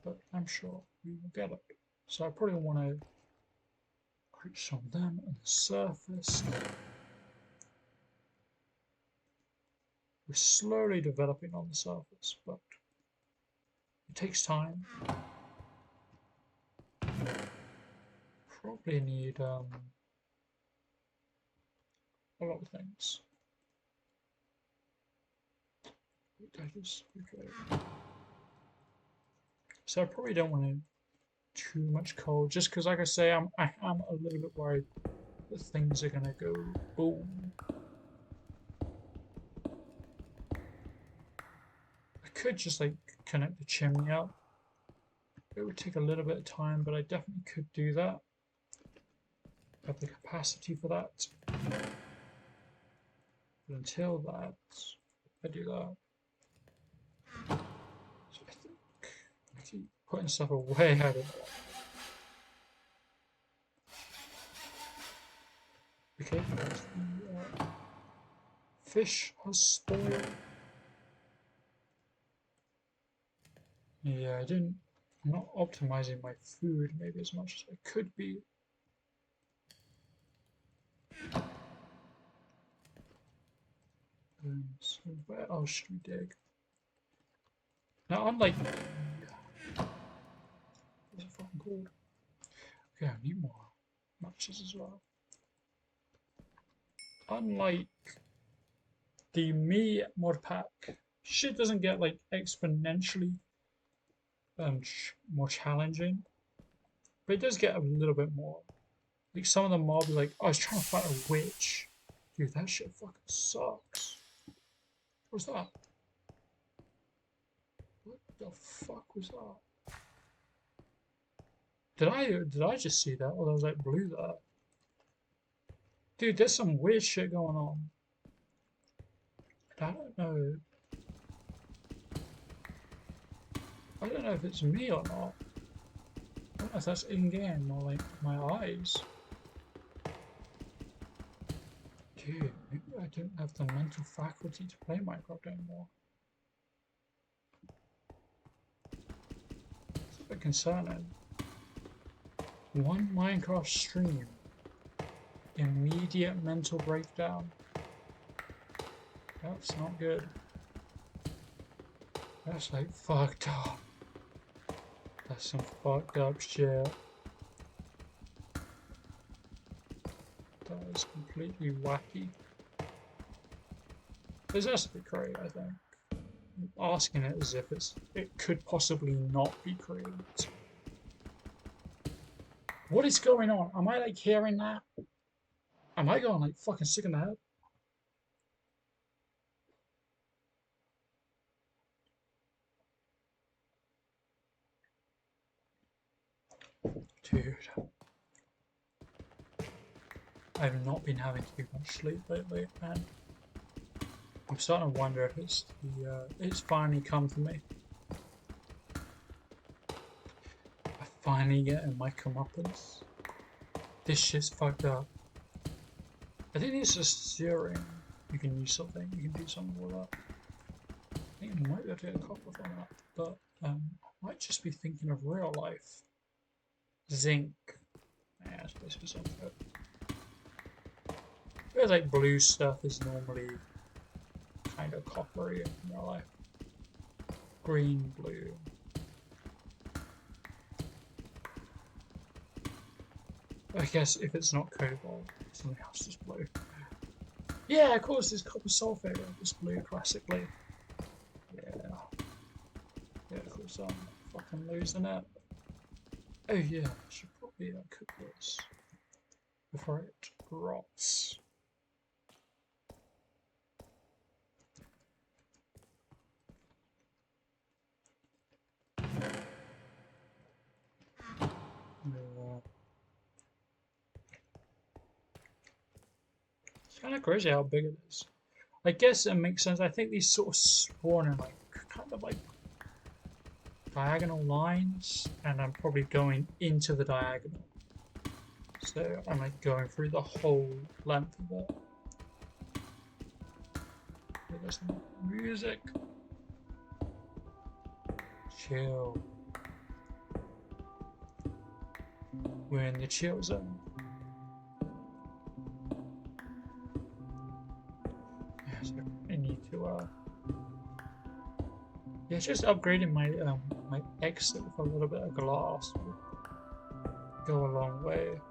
But I'm sure we will get it. So I probably want to create some of them on the surface. We're slowly developing on the surface, but it takes time. Probably need a lot of things. Okay. So I probably don't want to too much coal, just because, like I say, I am a little bit worried that things are gonna go boom. I could just like connect the chimney up. It would take a little bit of time, but I definitely could do that. I have the capacity for that. But until that, I do that. So I think I keep putting stuff away out of it. Okay, that's the fish has spoiled. Yeah, I'm not optimizing my food maybe as much as I could be. So where else should we dig? Now, unlike what's it fucking called? Okay, I need more matches as well. Unlike the me mod pack, shit doesn't get like exponentially more challenging, but it does get a little bit more. Like some of the mobs, like I was trying to fight a witch. Dude, that shit fucking sucks. What's that? What the fuck was that? Did I just see that? Or there was like blue there. Dude, there's some weird shit going on. I don't know. I don't know if it's me or not. I don't know if that's in-game or like my eyes. Dude, maybe I don't have the mental faculty to play Minecraft anymore. It's a bit concerning. One Minecraft stream. Immediate mental breakdown. That's not good. That's like fucked up. That's some fucked up shit. That is completely wacky. This has to be created, I think. I'm asking it as if it could possibly not be created. What is going on? Am I like hearing that? Am I going like fucking sick in the head? Dude. I've not been having too much sleep lately, and I'm starting to wonder if it's it's finally come to me. I finally getting my comeuppance. This shit's fucked up. I think it's just searing. You can use something. You can do something with that. I think I might be able to get a copper from that, but I might just be thinking of real life. Zinc. Yeah, it's basically something. Feels like blue stuff is normally kind of coppery in real life. Green, blue. I guess if it's not cobalt, something else is blue. Yeah, of course, it's copper sulfate. It's blue classically. Yeah. Yeah, of course, I'm fucking losing it. Oh yeah, I should probably cook this before it rots. Yeah. It's kind of crazy how big it is. I guess it makes sense. I think these sort of spawn in like kind of like diagonal lines, and I'm probably going into the diagonal. So I'm like going through the whole length of it. There's some music. Chill. We're in the chill zone. Yeah, so I need to yeah, just upgrading my my exit with a little bit of glass will go a long way.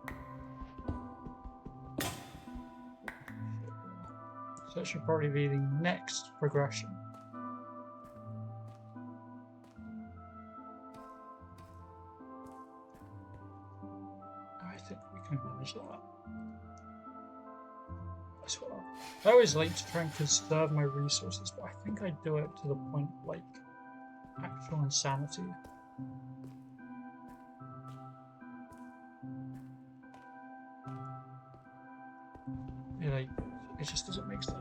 So that should probably be the next progression. I think we can manage that as well. I always like to try and conserve my resources, but I think I do it to the point of like actual insanity. Like, it just doesn't make sense.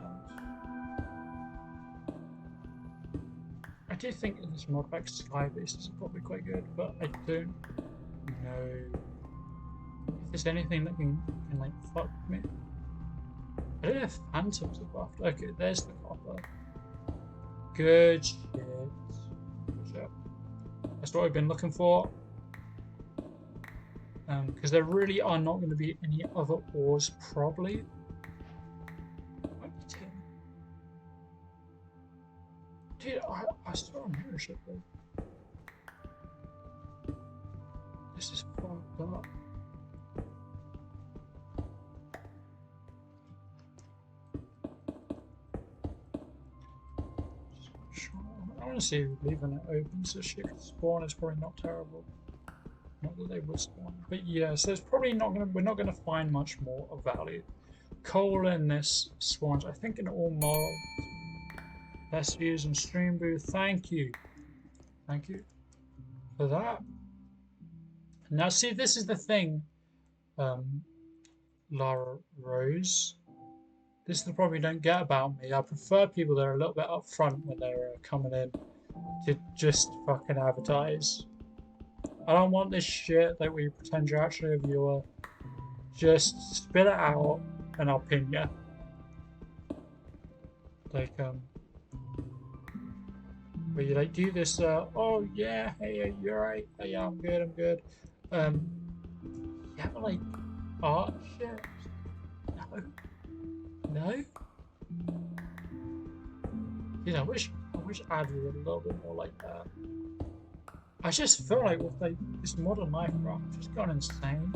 I do think in this mod pack sky bases is probably quite good, but I don't know if there's anything that can like fuck me. I don't know if phantoms are buffed. Okay, there's the copper. Good shit. Good shit. That's what I've been looking for. Because there really are not going to be any other ores, probably. Might be tin. Dude, I still on ownership though. This is fucked up. I want to see leaving it open so shit could spawn is probably not terrible. Not that they would spawn. But yeah, so it's probably not gonna we're not gonna find much more of value. Coal in this spawns, I think in all mods. Best views and stream booth. Thank you. Thank you for that. Now see, this is the thing, Lara Rose. This is the problem you don't get about me. I prefer people that are a little bit upfront when they're coming in to just fucking advertise. I don't want this shit that we pretend you're actually a viewer. Just spit it out and I'll pin you. Like, where you like do this, oh yeah, hey, you're right, hey, yeah, I'm good, I'm good. Yeah, but like, art shit? No. No? You know, I wish ads were a little bit more like that. I just feel like with like this modern life, bro, I'm just gone insane.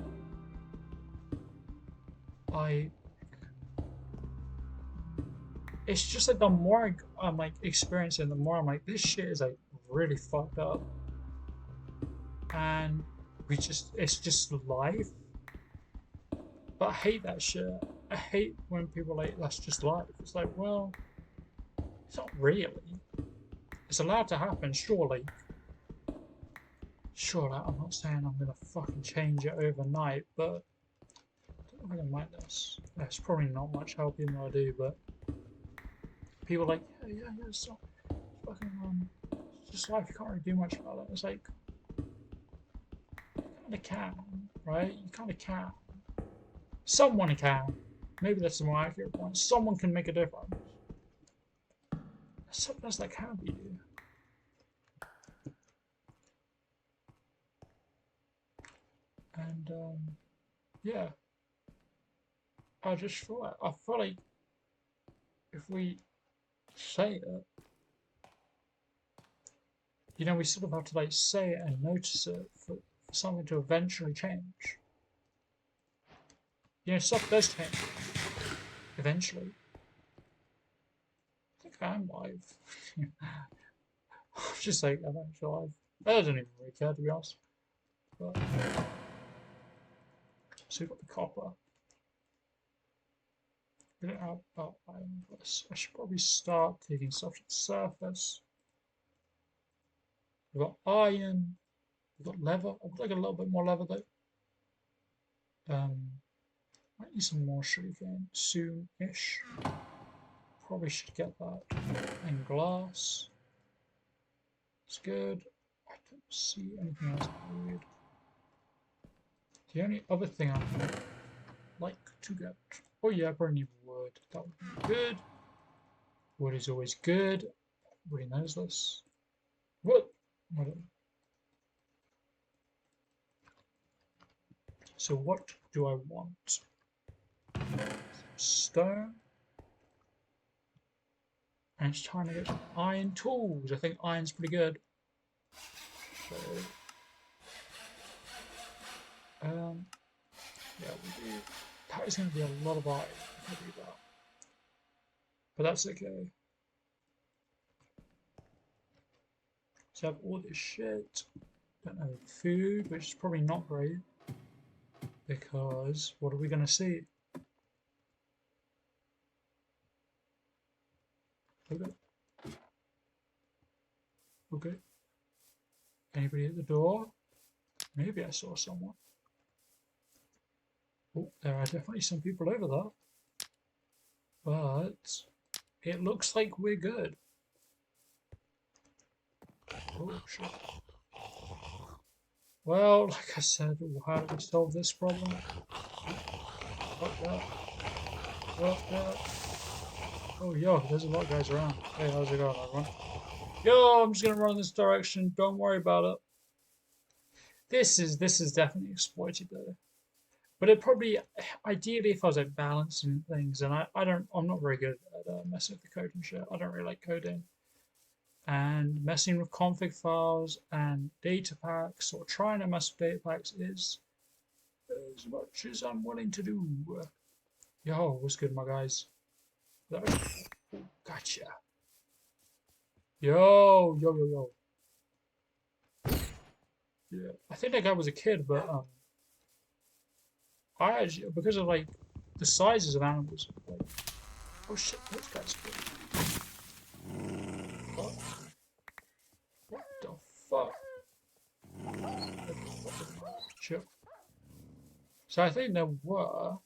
It's just like the more I'm like experiencing, the more I'm like, this shit is like really fucked up. And it's just life. But I hate that shit. I hate when people are like, that's just life. It's like, well, it's not really. It's allowed to happen, surely. Sure, like, I'm not saying I'm gonna fucking change it overnight, but I don't mind this. It's probably not much help even though I do, but people are like, yeah, it's not fucking it's just life, you can't really do much about it. It's like, you kinda can, right? You kinda can. Someone can. Maybe that's the more accurate point. Someone can make a difference. That's the best that can be. And yeah, I feel like if we say it, you know, we sort of have to like say it and notice it for something to eventually change. You know, stuff does change eventually. I think I am live. I'm just like, I'm actually live. I don't even really care to be honest. But, so we've got the copper. We don't have iron. I should probably start taking stuff to the surface. We've got iron. We've got leather. I would like a little bit more leather though. Might need some more sugarcane soon-ish. Probably should get that. And glass. It's good. I don't see anything else weird. The only other thing I would like to get. Oh yeah, I probably need wood. That would be good. Wood is always good. Everybody knows this. What? So what do I want? Stone. And it's trying to get some iron tools. I think iron's pretty good. So, yeah, we do. That is going to be a lot of iron if I do that. But that's okay. So I have all this shit. Don't have food, which is probably not great. Because what are we going to see? Okay. Okay. Anybody at the door? Maybe I saw someone. Oh, there are definitely some people over there. But it looks like we're good. Oh, shit. Well, like I said, how do we solve this problem? Fuck that. Fuck that. Oh, yo, there's a lot of guys around. Hey, how's it going, everyone? Yo, I'm just gonna run in this direction. Don't worry about it. This is definitely exploited though. But it probably, ideally, if I was like balancing things, and I'm not very good at messing with the code and shit. I don't really like coding. And messing with config files and data packs, or trying to mess with data packs is as much as I'm willing to do. Yo, what's good, my guys? Gotcha. Yo. Yeah, I think that guy was a kid, but I actually, because of like the sizes of animals, like, oh shit, those guys. What? What the fuck? Sure. So I think there were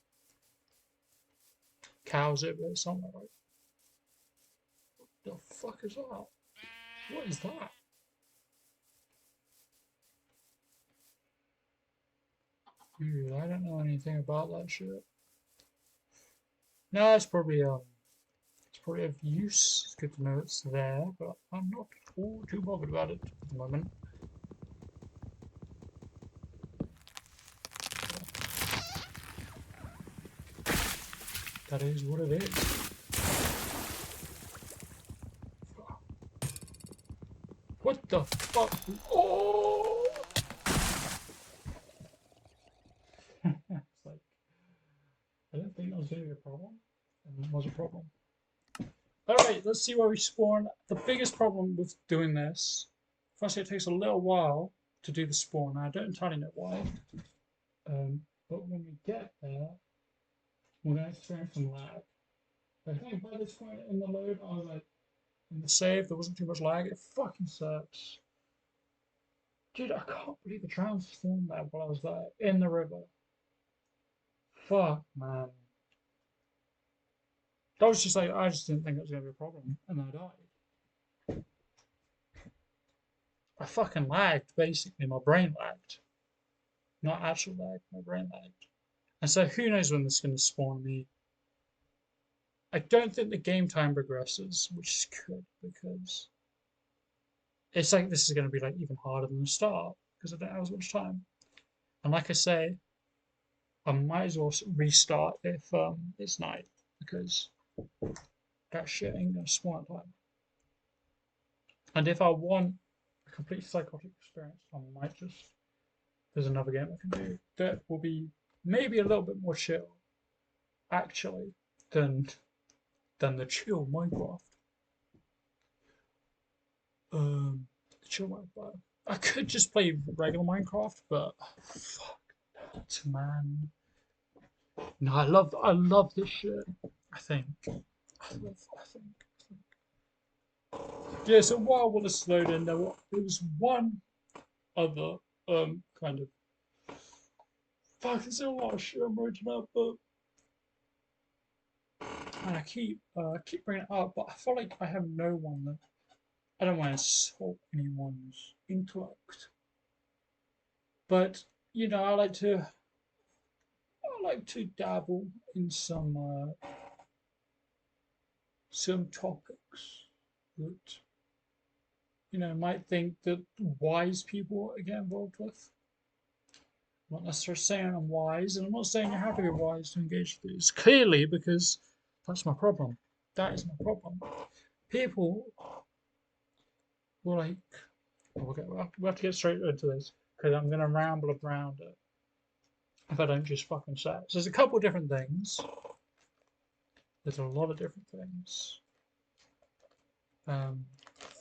cows over there somewhere, right? What the fuck is that? What is that? Dude, I don't know anything about that shit. No, it's probably of use. It's good to know it's there, but I'm not all too bothered about it at the moment. That is what it is. What the fuck? Oh! It's like, I didn't think that was going to be a problem, and it was a problem. Alright, let's see where we spawn. The biggest problem with doing this, firstly, it takes a little while to do the spawn. I don't entirely know why. But when we get there, we're going to experience some lag. I think by this point in the load, I was like, in the save, there wasn't too much lag. It fucking sucks. Dude, I can't believe the transformed there while I was there in the river. Fuck, man. That was just like, I just didn't think it was going to be a problem. And then I died. I fucking lagged, basically. My brain lagged. Not actual lag, my brain lagged. And so who knows when this is going to spawn me. I don't think the game time progresses, which is good because it's like this is going to be like even harder than the start because I don't have as much time. And like I say, I might as well restart if it's night because that shit ain't gonna spawn at time. And if I want a complete psychotic experience, I might just there's another game I can do that will be maybe a little bit more chill, actually, than the chill Minecraft. The chill Minecraft. I could just play regular Minecraft, but fuck that, man. No, I love this shit. I think. I think. Yeah, so while Wallace slowed in, there was one other kind of fuck. There's a lot of shit I'm writing up, but and I keep bringing it up, but I feel like I have no one that I don't want to insult anyone's intellect, but you know I like to dabble in some topics that might think that wise people get involved with. I'm not necessarily saying I'm wise, and I'm not saying you have to be wise to engage with these. Clearly, because that's my problem. That is my problem. People were like, we'll have to get straight into this because I'm going to ramble around it if I don't just fucking say it. So there's a couple of different things. There's a lot of different things.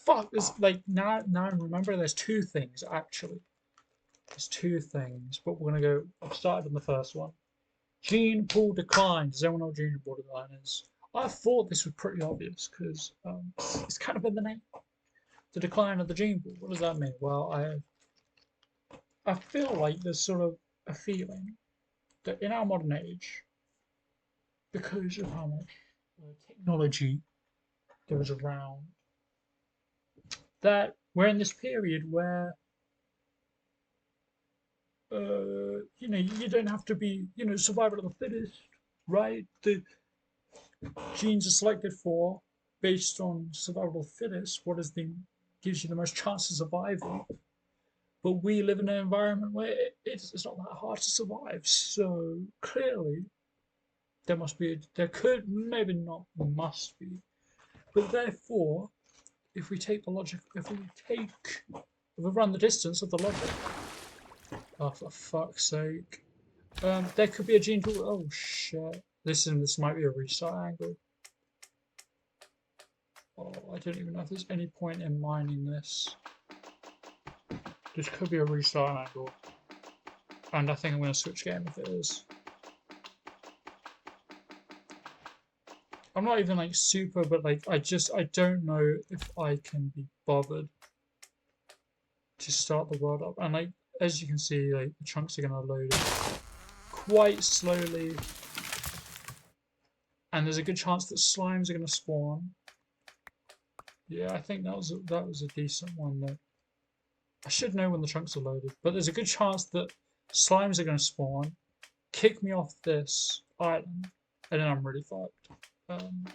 Fuck, there's like now I remember there's two things actually. There's two things, but we're gonna go. I've started on the first one. Gene pool decline. Does anyone know what gene pool decline is? I thought this was pretty obvious because it's kind of in the name. The decline of the gene pool. What does that mean? Well, I feel like there's sort of a feeling that in our modern age, because of how much technology there is around, that we're in this period where you don't have to be, survival of the fittest, right? The genes are selected for based on survival of the fittest. What is the gives you the most chance of survival? But we live in an environment where it's not that hard to survive. So clearly, there could, maybe not, must be. But therefore, if we take the logic, if we run the distance of the logic, oh for fuck's sake, there could be a gene pool. Oh shit! This might be a restart angle. Oh, I don't even know if there's any point in mining this. This could be a restart angle, and I think I'm going to switch game if it is. I'm not even like super, but like I don't know if I can be bothered to start the world up. And like as you can see, like the chunks are going to load in quite slowly, and there's a good chance that slimes are going to spawn. Yeah, I think that was a decent one though. I should know when the chunks are loaded, but there's a good chance that slimes are going to spawn, kick me off this island, and then I'm really fucked. Then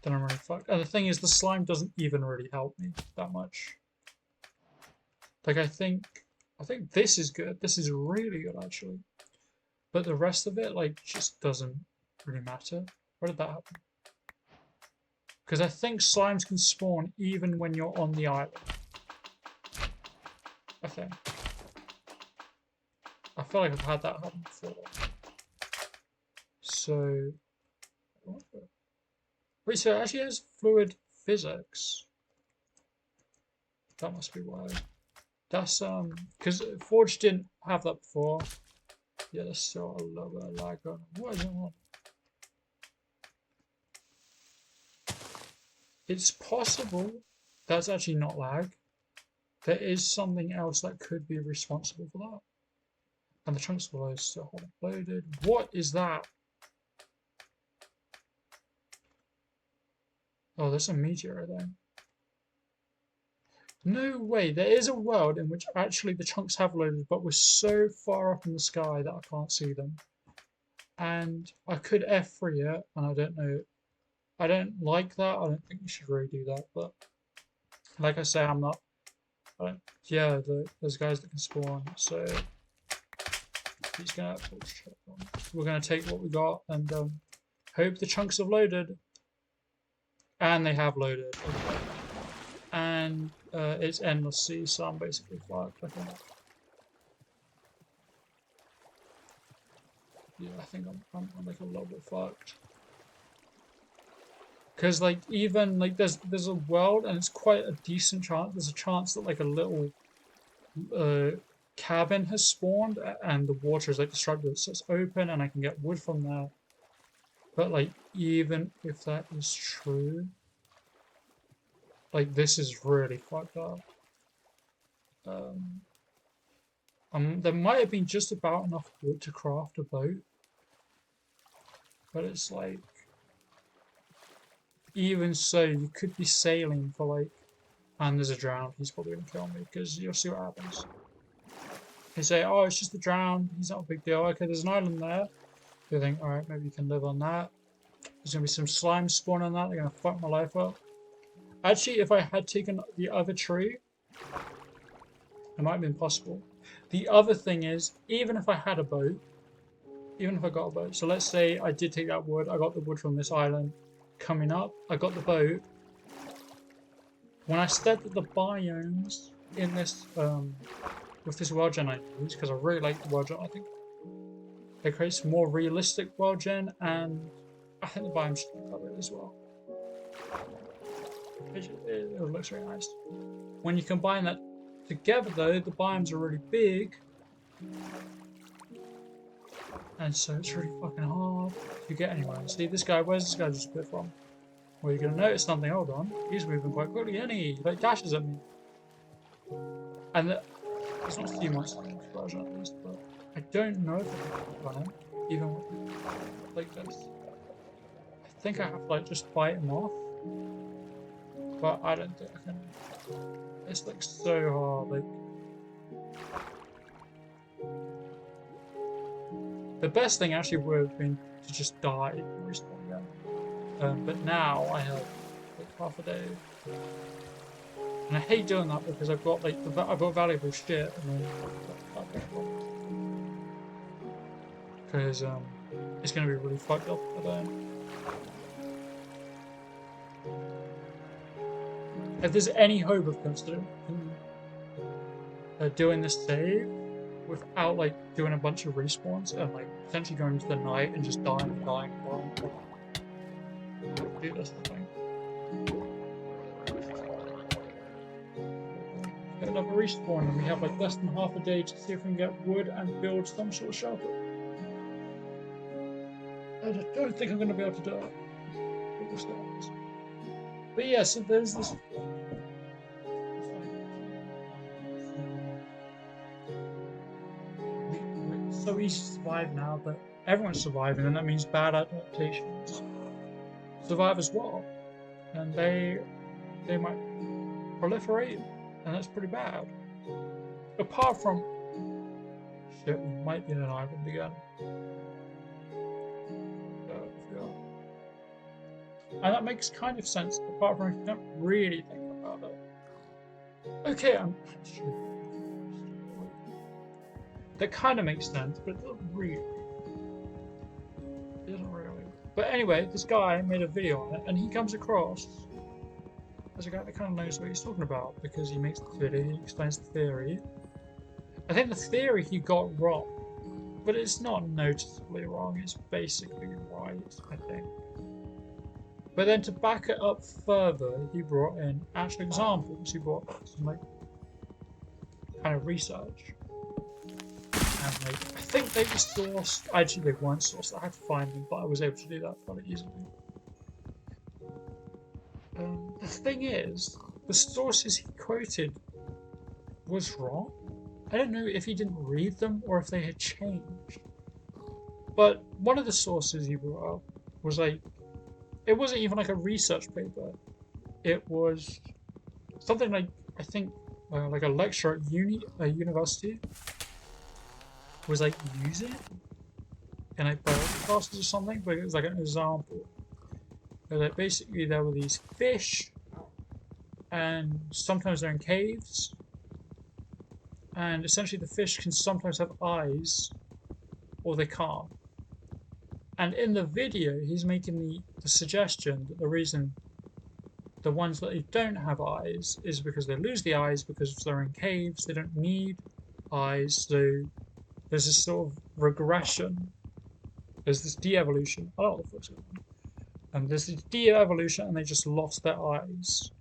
I'm really fucked. And the thing is, the slime doesn't even really help me that much. Like I think this is good. This is really good actually. But the rest of it, like, just doesn't really matter. Where did that happen? Because I think slimes can spawn even when you're on the island. I think. I feel like I've had that happen before. So... Wait, so it actually has fluid physics. That must be why. That's, because Forge didn't have that before. Yeah, there's still a little bit of lag on. What is it on? It's possible that's actually not lag. There is something else that could be responsible for that. And the chunks below still haven't loaded. What is that? Oh, there's a meteor there. No way, there is a world in which actually the chunks have loaded, but we're so far up in the sky that I can't see them. And I could F3 it, and I don't know. I don't like that. I don't think you should really do that, but like I say, I'm not. Yeah, there's guys that can spawn, so he's gonna. Oh, shit, we're gonna take what we got and hope the chunks have loaded. And they have loaded. Okay. And it's endless sea, so I'm basically fucked, I think. Yeah, I think I'm like a little bit fucked. Because like even like there's a world and it's quite a decent chance. There's a chance that like a little cabin has spawned and the water is like destructive, so it's open and I can get wood from there. But like even if that is true, like this is really fucked up. There might have been just about enough wood to craft a boat, but it's like even so, you could be sailing for like, and there's a drown. He's probably gonna kill me because you'll see what happens. They say, oh, it's just a drown. He's not a big deal. Okay, there's an island there. You think, all right, maybe you can live on that. There's gonna be some slime spawn on that. They're gonna fuck my life up. Actually, if I had taken the other tree, it might have been possible. The other thing is, even if I had a boat, even if I got a boat, so let's say I did take that wood, I got the wood from this island. Coming up, I got the boat. When I said that the biomes in this, with this world gen I use, because I really like the world gen, I think it creates more realistic world gen, and I think the biomes should be covered as well. It looks very nice. When you combine that together, though, the biomes are really big, and so it's really fucking hard to get anywhere. See, this guy, where's this guy just split from? Well, you're going to notice something. Hold on. He's moving quite quickly, isn't he? He like dashes at me. And it's not sea monster version at least, but I don't know if I can run him, even with like this. I think I have to like just fight him off. But I don't think I can. It's like so hard, like. The best thing actually would have been to just die and respawn again. But now I have like half a day, and I hate doing that because I've got like I've got valuable shit, and then because it's gonna be really fucked up at the end. If there's any hope of considering doing this save without like doing a bunch of respawns and like potentially going into the night and just dying, do this thing. Get another respawn, and we have like less than half a day to see if we can get wood and build some sort of shelter. I just don't think I'm going to be able to do it. But yeah, so there's this. So easy to survive now, but everyone's surviving, and that means bad adaptations survive as well, and they might proliferate, and that's pretty bad. Apart from shit, we might be in an island again. And that makes kind of sense, apart from if you don't really think about it. Okay, I'm actually. That kind of makes sense, but it doesn't really. It doesn't really. But anyway, this guy made a video on it, and he comes across as a guy that kind of knows what he's talking about because he makes the video, he explains the theory. I think the theory he got wrong, but it's not noticeably wrong. It's basically right, I think. But then to back it up further, he brought in actual examples. He brought some like kind of research. And like, I think they were sourced. Actually, they weren't sourced. I had to find them, but I was able to do that fairly easily. The thing is, the sources he quoted was wrong. I don't know if he didn't read them or if they had changed. But one of the sources he brought up was like, it wasn't even like a research paper. It was something like, I think, like a lecturer at a university was like using it in like biology classes or something, but it was like an example. Where like basically there were these fish, and sometimes they're in caves, and essentially the fish can sometimes have eyes, or they can't. And in the video, he's making the suggestion that the reason the ones that they don't have eyes is because they lose the eyes because they're in caves, they don't need eyes, so there's this sort of regression. There's this de-evolution. I don't know what the fuck's going on. There's this de-evolution and they just lost their eyes.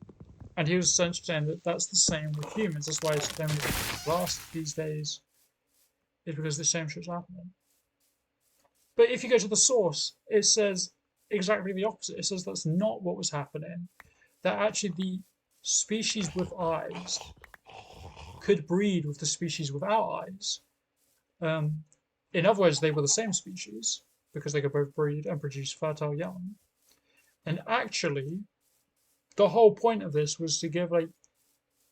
And he was essentially saying that that's the same with humans. That's why so many people last these days, is because the same shit's happening. But if you go to the source, it says exactly the opposite. It says that's not what was happening. That actually the species with eyes could breed with the species without eyes. In other words, they were the same species because they could both breed and produce fertile young. And actually, the whole point of this was to give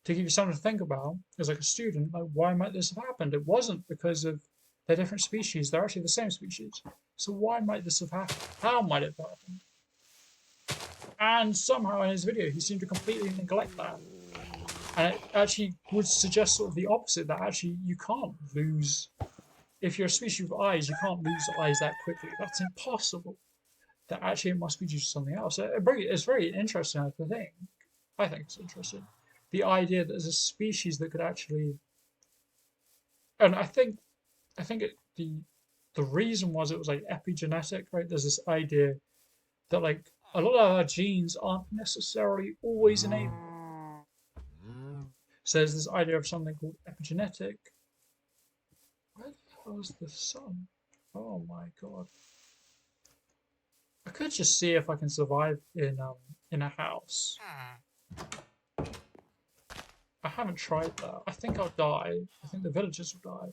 you something to think about as like a student, like why might this have happened? It wasn't because of they're different species, they're actually the same species. So why might this have happened? How might it have happened? And somehow in his video he seemed to completely neglect that. And it actually would suggest sort of the opposite, that actually you can't lose if you're a species with eyes, you can't lose eyes that quickly. That's impossible. That actually it must be due to something else. It's very interesting, I think. I think it's interesting. The idea that there's a species that could actually, and the reason was it was like epigenetic, right? There's this idea that like a lot of our genes aren't necessarily always enabled. So there's this idea of something called epigenetic. Where the hell is the sun? Oh my god. I could just see if I can survive in a house. I haven't tried that. I think I'll die. I think the villagers will die.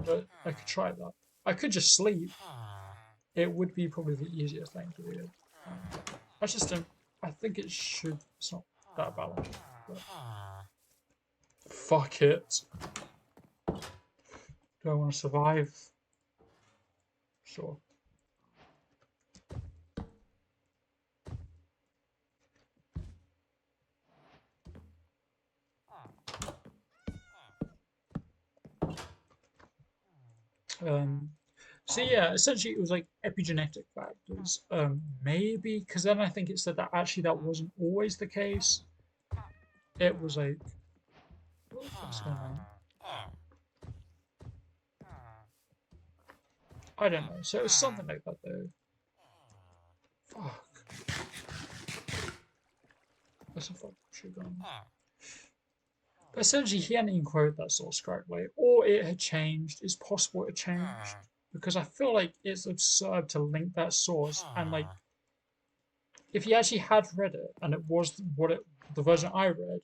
But I could try that. I could just sleep. It would be probably the easiest thing to do. I just don't. I think it should. It's not that balanced. But fuck it. Do I want to survive? Sure. So yeah, essentially it was like epigenetic factors. Maybe because then I think it said that actually that wasn't always the case. It was like, what the fuck's going on? I don't know. So it was something like that though. Fuck. Where's the fuck should gone? But essentially, he hadn't even quoted that source correctly, or it had changed. It's possible it changed because I feel like it's absurd to link that source and like, if he actually had read it and it was the version I read,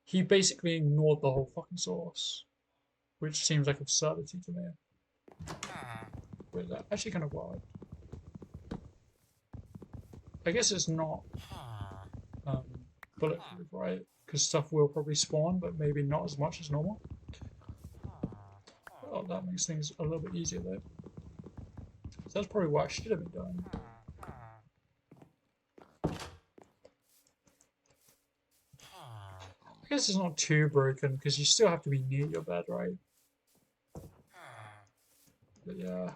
he basically ignored the whole fucking source, which seems like absurdity to me. But that actually kind of wild. I guess it's not bulletproof, right? Because stuff will probably spawn, but maybe not as much as normal. Well, that makes things a little bit easier though. So that's probably what I should have been doing. I guess it's not too broken because you still have to be near your bed, right? But yeah.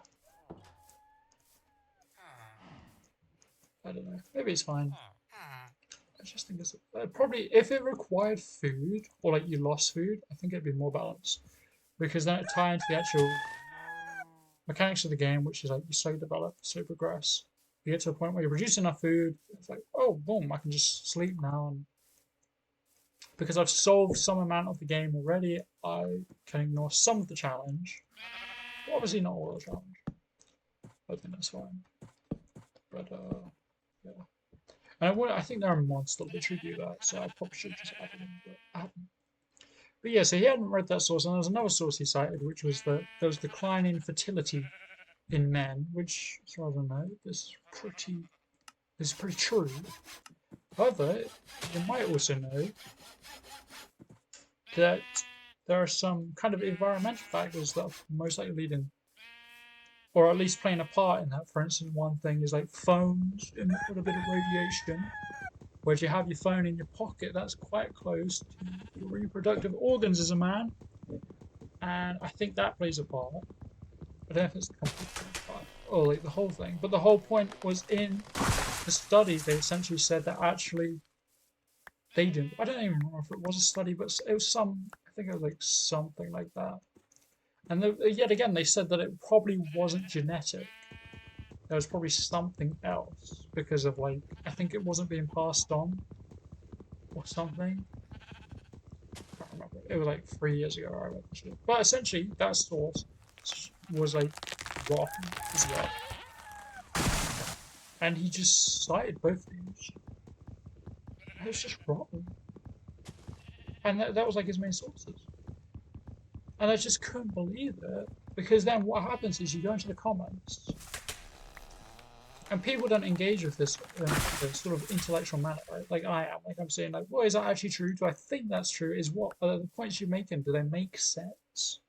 I don't know. Maybe it's fine. I just think it's probably if it required food or like you lost food, I think it'd be more balanced because then it tie into the actual mechanics of the game, which is like you slow develop, slow progress. You get to a point where you produce enough food, it's like, oh, boom, I can just sleep now. And because I've solved some amount of the game already, I can ignore some of the challenge. But obviously, not all of the challenge. I think that's fine. But yeah. And I think there are mods that literally do that, so I probably should just add them, but I haven't. But yeah, so he hadn't read that source, and there was another source he cited, which was that there was decline in fertility in men, which, as far as I know, is pretty true. However, you might also know that there are some kind of environmental factors that are most likely leading, or at least playing a part in that. For instance, one thing is like phones emit a bit of radiation. Where if you have your phone in your pocket, that's quite close to your reproductive organs as a man, and I think that plays a part. I don't know if it's the complete part or like the whole thing, but the whole point was in the study. They essentially said that actually they didn't. I don't even remember if it was a study, but it was some. I think it was like something like that. And yet again, they said that it probably wasn't genetic. There was probably something else because of like I think it wasn't being passed on or something. I can't remember. It was like 3 years ago I read it. But essentially, that source was like rotten as well. And he just cited both these. It was just rotten. And that was like his main sources. And I just couldn't believe it. Because then what happens is you go into the comments and people don't engage with this sort of intellectual manner, right? Like I am. Like I'm saying, like, well, is that actually true? Do I think that's true? Is what are the points you're making? Do they make sense?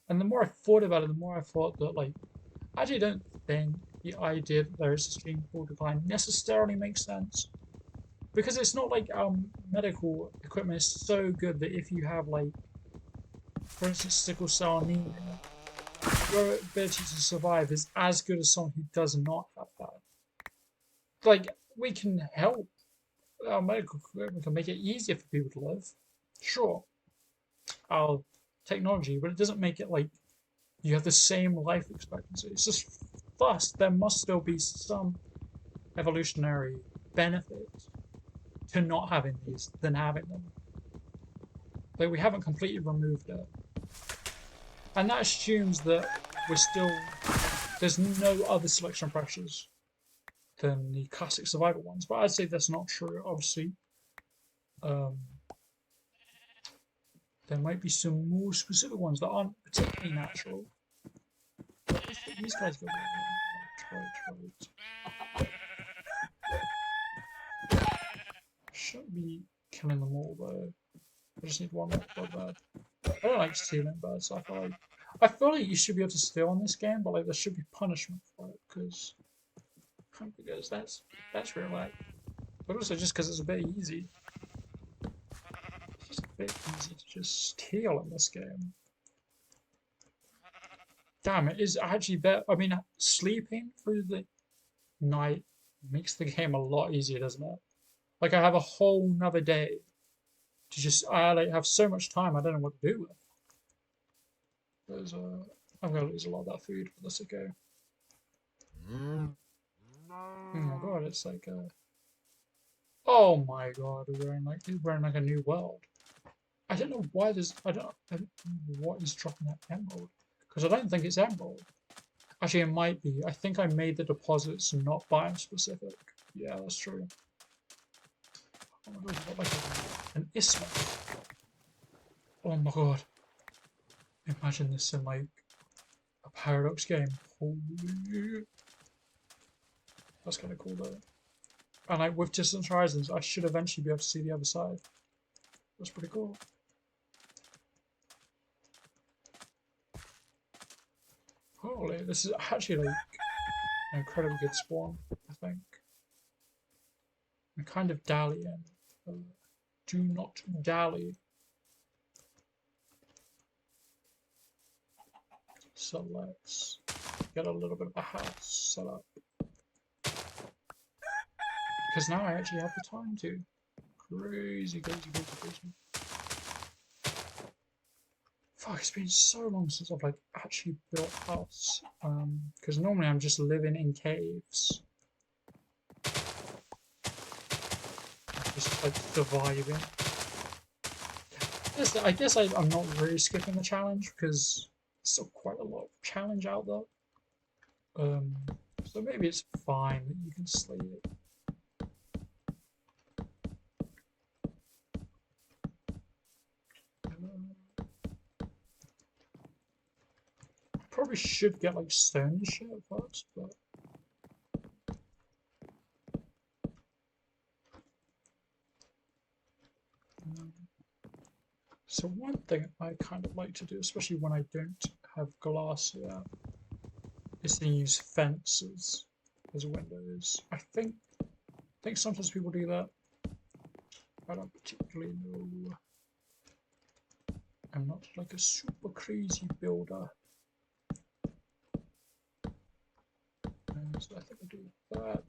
And the more I thought about it, the more I thought that, like, I actually don't think the idea that there is a gene pool decline necessarily makes sense. Because it's not like medical equipment is so good that if you have, like, for instance, sickle cell anemia, your ability to survive is as good as someone who does not have that. Like, we can help. Our medical equipment can make it easier for people to live. Sure, our technology, but it doesn't make it like you have the same life expectancy. It's just thus there must still be some evolutionary benefit to not having these than having them. Like we haven't completely removed it. And that assumes that we're still there's no other selection pressures than the classic survival ones. But I'd say that's not true, obviously. Um, there might be some more specific ones that aren't particularly natural. These guys go shouldn't be killing them all though. I just need one more blood bird. I don't like stealing birds, so I feel like you should be able to steal in this game, but like there should be punishment for it because that's real life. But also just because it's a bit easy. It's just a bit easy to just steal in this game. Damn, it is actually better. I mean, sleeping through the night makes the game a lot easier, doesn't it? Like I have a whole nother day to just I like have so much time I don't know what to do with. There's I'm gonna lose a lot of that food, but that's okay. Oh my god, it's like oh my god, we're in like a new world. I don't know why there's I don't know what is dropping that emerald because I don't think it's emerald. Actually, it might be. I think I made the deposits not biome specific. Yeah, that's true. Oh my god, what like an isthmus? Oh my god. Imagine this in like a Paradox game. Holy. That's kind of cool though. And like with Distant Horizons, I should eventually be able to see the other side. That's pretty cool. Holy, this is actually like an incredibly good spawn, I think. I'm kind of dallying. Do not dally. So let's get a little bit of a house set up. Because now I actually have the time to. Crazy, crazy, crazy, crazy. Fuck, it's been so long since I've like actually built a house. Because normally I'm just living in caves. Just like surviving. I guess I'm not really skipping the challenge because there's still quite a lot of challenge out there. So maybe it's fine that you can slay it. probably should get like stone and shit first, but so one thing I kind of like to do, especially when I don't have glass yet, is to use fences as windows. I think sometimes people do that. I don't particularly know. I'm not like a super crazy builder. So I think I'll do that.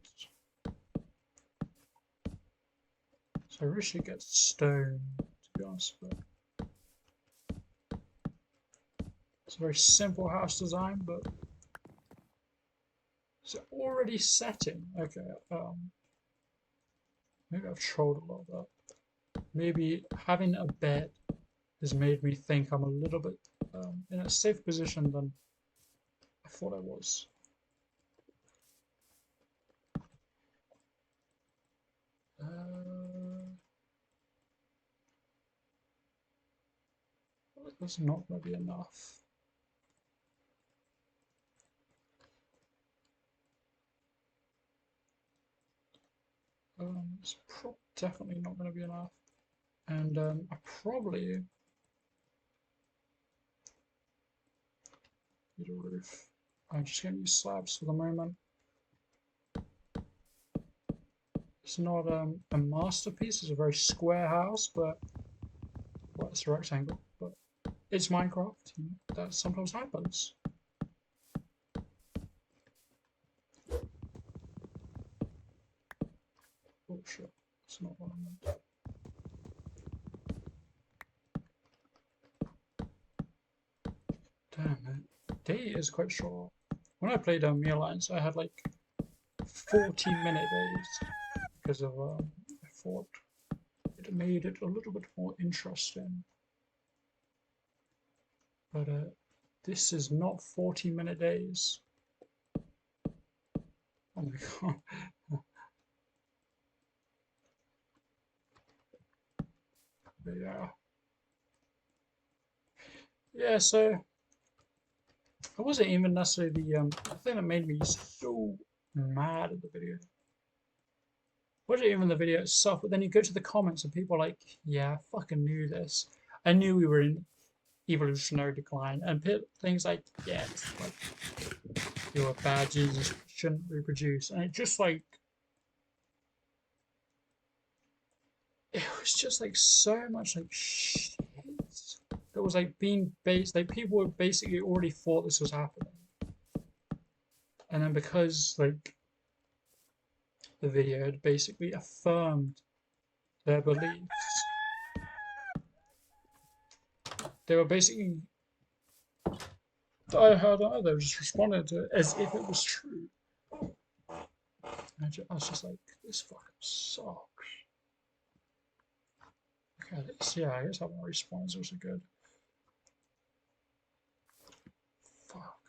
So I really should get stone, to be honest, but it's a very simple house design, but is it already setting? Okay, maybe I've trolled a lot of that. Maybe having a bed has made me think I'm a little bit in a safer position than I thought I was. That's not going to be enough. It's definitely not going to be enough. And I probably need a roof. I'm just going to use slabs for the moment. It's not a masterpiece. It's a very square house, but well, it's a rectangle. But it's Minecraft. That sometimes happens. Oh shit! It's not what I meant. Damn it! Day is quite short. When I played Meal Alliance, I had like 40-minute days because of I thought it made it a little bit more interesting. But this is not 40-minute days. Oh my god. But yeah. Yeah, so it wasn't even necessarily the thing that made me so mad at the video. It wasn't even the video itself, but then you go to the comments and people are like, yeah, I fucking knew this. I knew we were in evolutionary decline. And things like, yeah, it's like, you're a bad genius, shouldn't reproduce. And it just like, it was just like so much like shit that was like being based, like people were basically already thought this was happening. And then because like the video had basically affirmed their beliefs, they were basically, I don't they were just responding to it as if it was true. And I was just like, this fucking sucks. Okay, yeah, I guess having respawns was good. Fuck.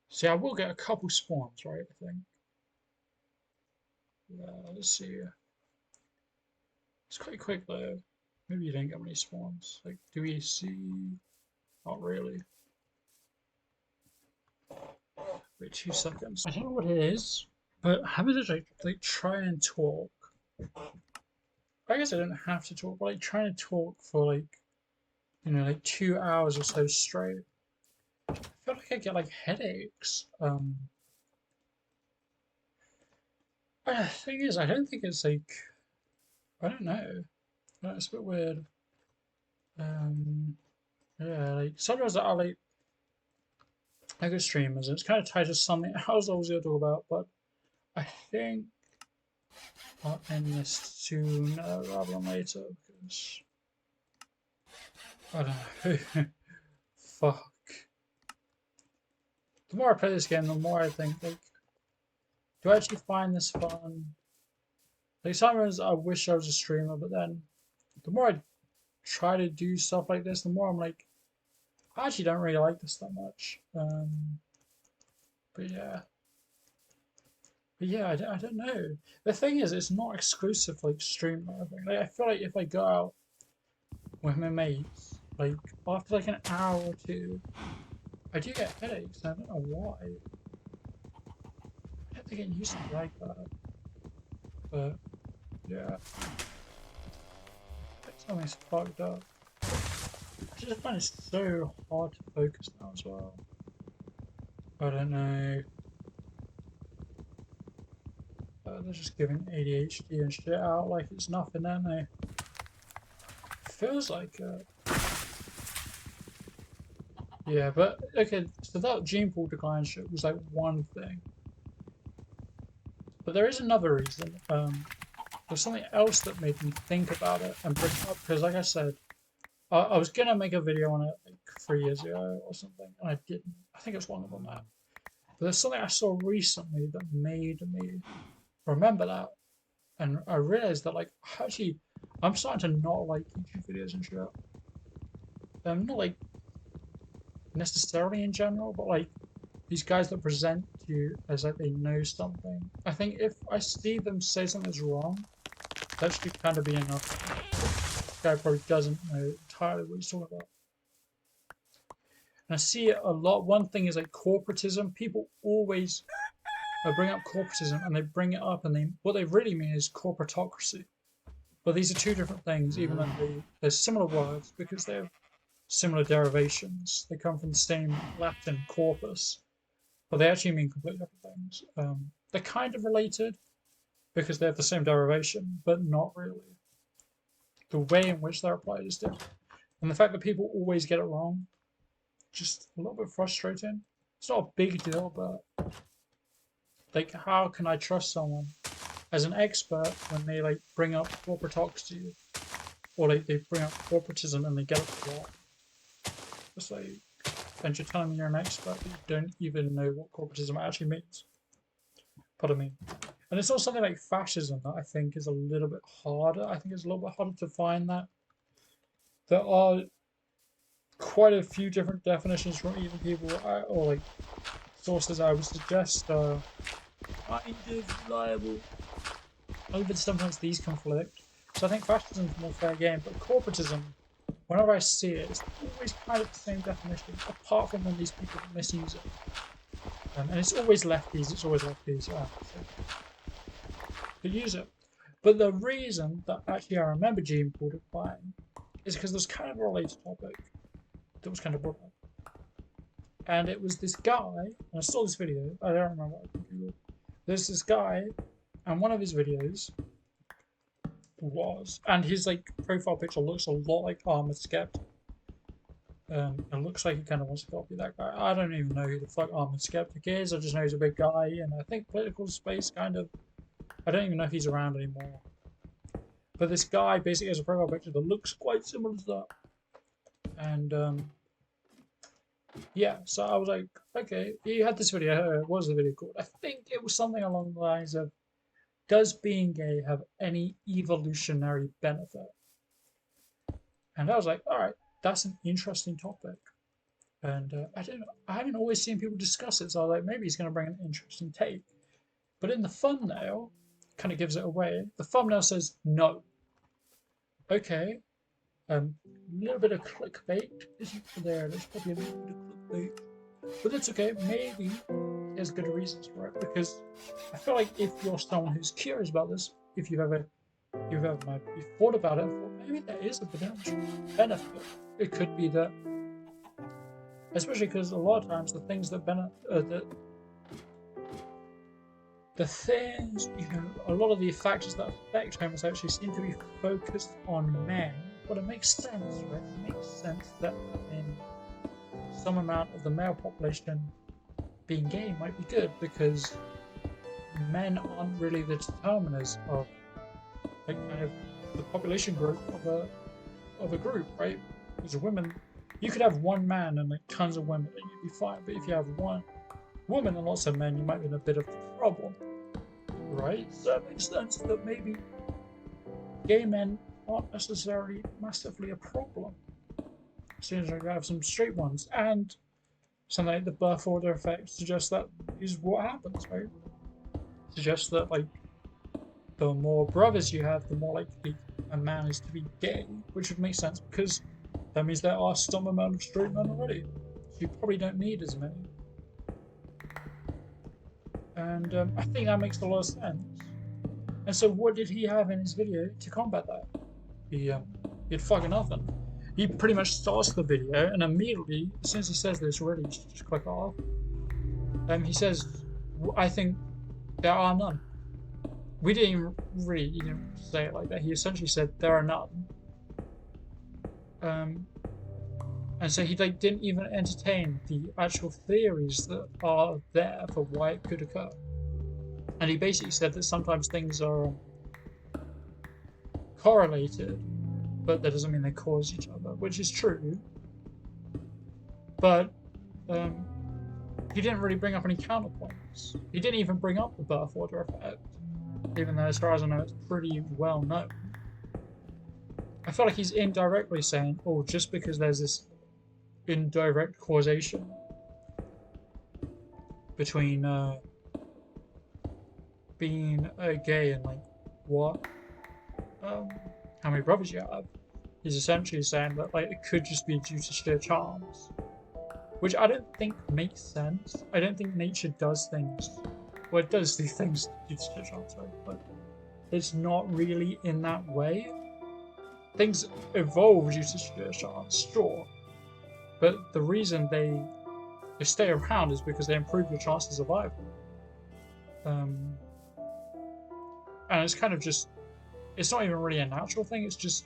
See, I will get a couple spawns, right? I think. Yeah, let's see. It's quite quick though. Maybe you didn't get many spawns. Like, do we see? Not really. Wait 2 seconds. I don't know what it is, but having to like try and talk. I guess I don't have to talk, but like trying to talk for like, like 2 hours or so straight. I feel like I get like headaches. The thing is, I don't think it's like, I don't know. It's a bit weird. Yeah, like sometimes I like a streamers, and it's kind of tied to something else I was going to talk about, but I think I'll end this sooner rather than later because I don't know. Fuck. The more I play this game, the more I think like, do I actually find this fun? Like sometimes I wish I was a streamer, but then the more I try to do stuff like this, the more I'm like, I actually don't really like this that much. But yeah. But yeah, I don't know. The thing is, it's not exclusive like stream or anything. Like I feel like if I go out with my mates like after like an hour or two, I do get headaches. And I don't know why. I have to get used to it like that. But yeah, something's fucked up. I just find it so hard to focus now as well. I don't know. They're just giving ADHD and shit out like it's nothing, aren't they? Feels like it. Yeah, but okay, so that gene pool decline shit was like one thing. But there is another reason. There's something else that made me think about it and bring it up because, like I said, I was gonna make a video on it like 3 years ago or something, and I didn't. I think it was longer than that. But there's something I saw recently that made me remember that, and I realized that like actually I'm starting to not like YouTube videos and shit. Not like necessarily in general, but like these guys that present to you as like they know something. I think if I see them say something's wrong, that should kind of be enough. This guy probably doesn't know entirely what he's talking about. And I see it a lot. One thing is like corporatism. People always bring up corporatism and they bring it up and what they really mean is corporatocracy. But these are two different things, even though they're similar words because they have similar derivations. They come from the same Latin corpus, but they actually mean completely different things. They're kind of related because they have the same derivation, but not really. The way in which they're applied is different. And the fact that people always get it wrong, just a little bit frustrating. It's not a big deal, but like, how can I trust someone as an expert when they like bring up corporatocracy or like they bring up corporatism and they get it wrong? It's like, and you're telling me you're an expert, but you don't even know what corporatism actually means. Pardon me. And it's also something like fascism that I think is a little bit harder. I think it's a little bit harder to find that. There are quite a few different definitions from even people or like sources I would suggest kind of reliable. Even sometimes these conflict. So I think fascism is more fair game, but corporatism, whenever I see it, it's always kind of the same definition, apart from when these people misuse it. And it's always lefties, who use it. But the reason that actually I remember gene pool decline is because there's kind of a related topic that was kind of brought up. And it was this guy, and I saw this video, I don't remember what I Googled. There's this guy, and one of his videos was, and his like profile picture looks a lot like Armored Skeptic. It looks like he kind of wants to copy that guy. I don't even know who the fuck Armored Skeptic is. I just know he's a big guy, and I think political space kind of. I don't even know if he's around anymore. But this guy basically has a profile picture that looks quite similar to that. And yeah, so I was like, okay, he had this video. What was the video called? I think it was something along the lines of, does being gay have any evolutionary benefit? And I was like, all right, that's an interesting topic. And I haven't always seen people discuss it, so I was like, maybe he's going to bring an interesting take. But in the thumbnail, kind of gives it away. The thumbnail says no. Okay, a little bit of clickbait isn't there. There's probably a little bit of clickbait, but it's okay. Maybe there's good reasons for it because I feel like if you're someone who's curious about this, if you've thought about it, thought maybe there is a potential benefit. It could be that, especially because a lot of times the things that the things, a lot of the factors that affect homosexuality seem to be focused on men. But it makes sense, right? It makes sense that in some amount of the male population being gay might be good because men aren't really the determiners of like kind of the population growth of a group, right? Because women, you could have one man and like tons of women and you'd be fine. But if you have one woman and lots of men, you might be in a bit of a problem. Right? So it makes sense that maybe gay men aren't necessarily massively a problem. Seems like I have some straight ones, and something like the birth order effect suggests that is what happens, right? Suggests that like the more brothers you have, the more likely a man is to be gay, which would make sense because That means there are some amount of straight men already. So you probably don't need as many. And I think that makes a lot of sense. And so what did he have in his video to combat that? He had fucking nothing. He pretty much starts the video and immediately, as soon as he says this, really just click off. He says, I think there are none. We didn't even really, he didn't say it like that. He essentially said there are none. And so he like didn't even entertain the actual theories that are there for why it could occur. And he basically said that sometimes things are correlated, but that doesn't mean they cause each other, which is true. But he didn't really bring up any counterpoints. He didn't even bring up the birth order effect, even though, as far as I know, it's pretty well known. I feel like he's indirectly saying, oh, just because there's this indirect causation between being gay and like what how many brothers you have, he's essentially saying that like it could just be due to sheer chance, which I don't think makes sense. I don't think nature does things, well, it does do things due to sheer chance, right? But it's not really in that way. Things evolve due to sheer chance, sure, but the reason they stay around is because they improve your chance of survival. And it's kind of just, it's not even really a natural thing, it's just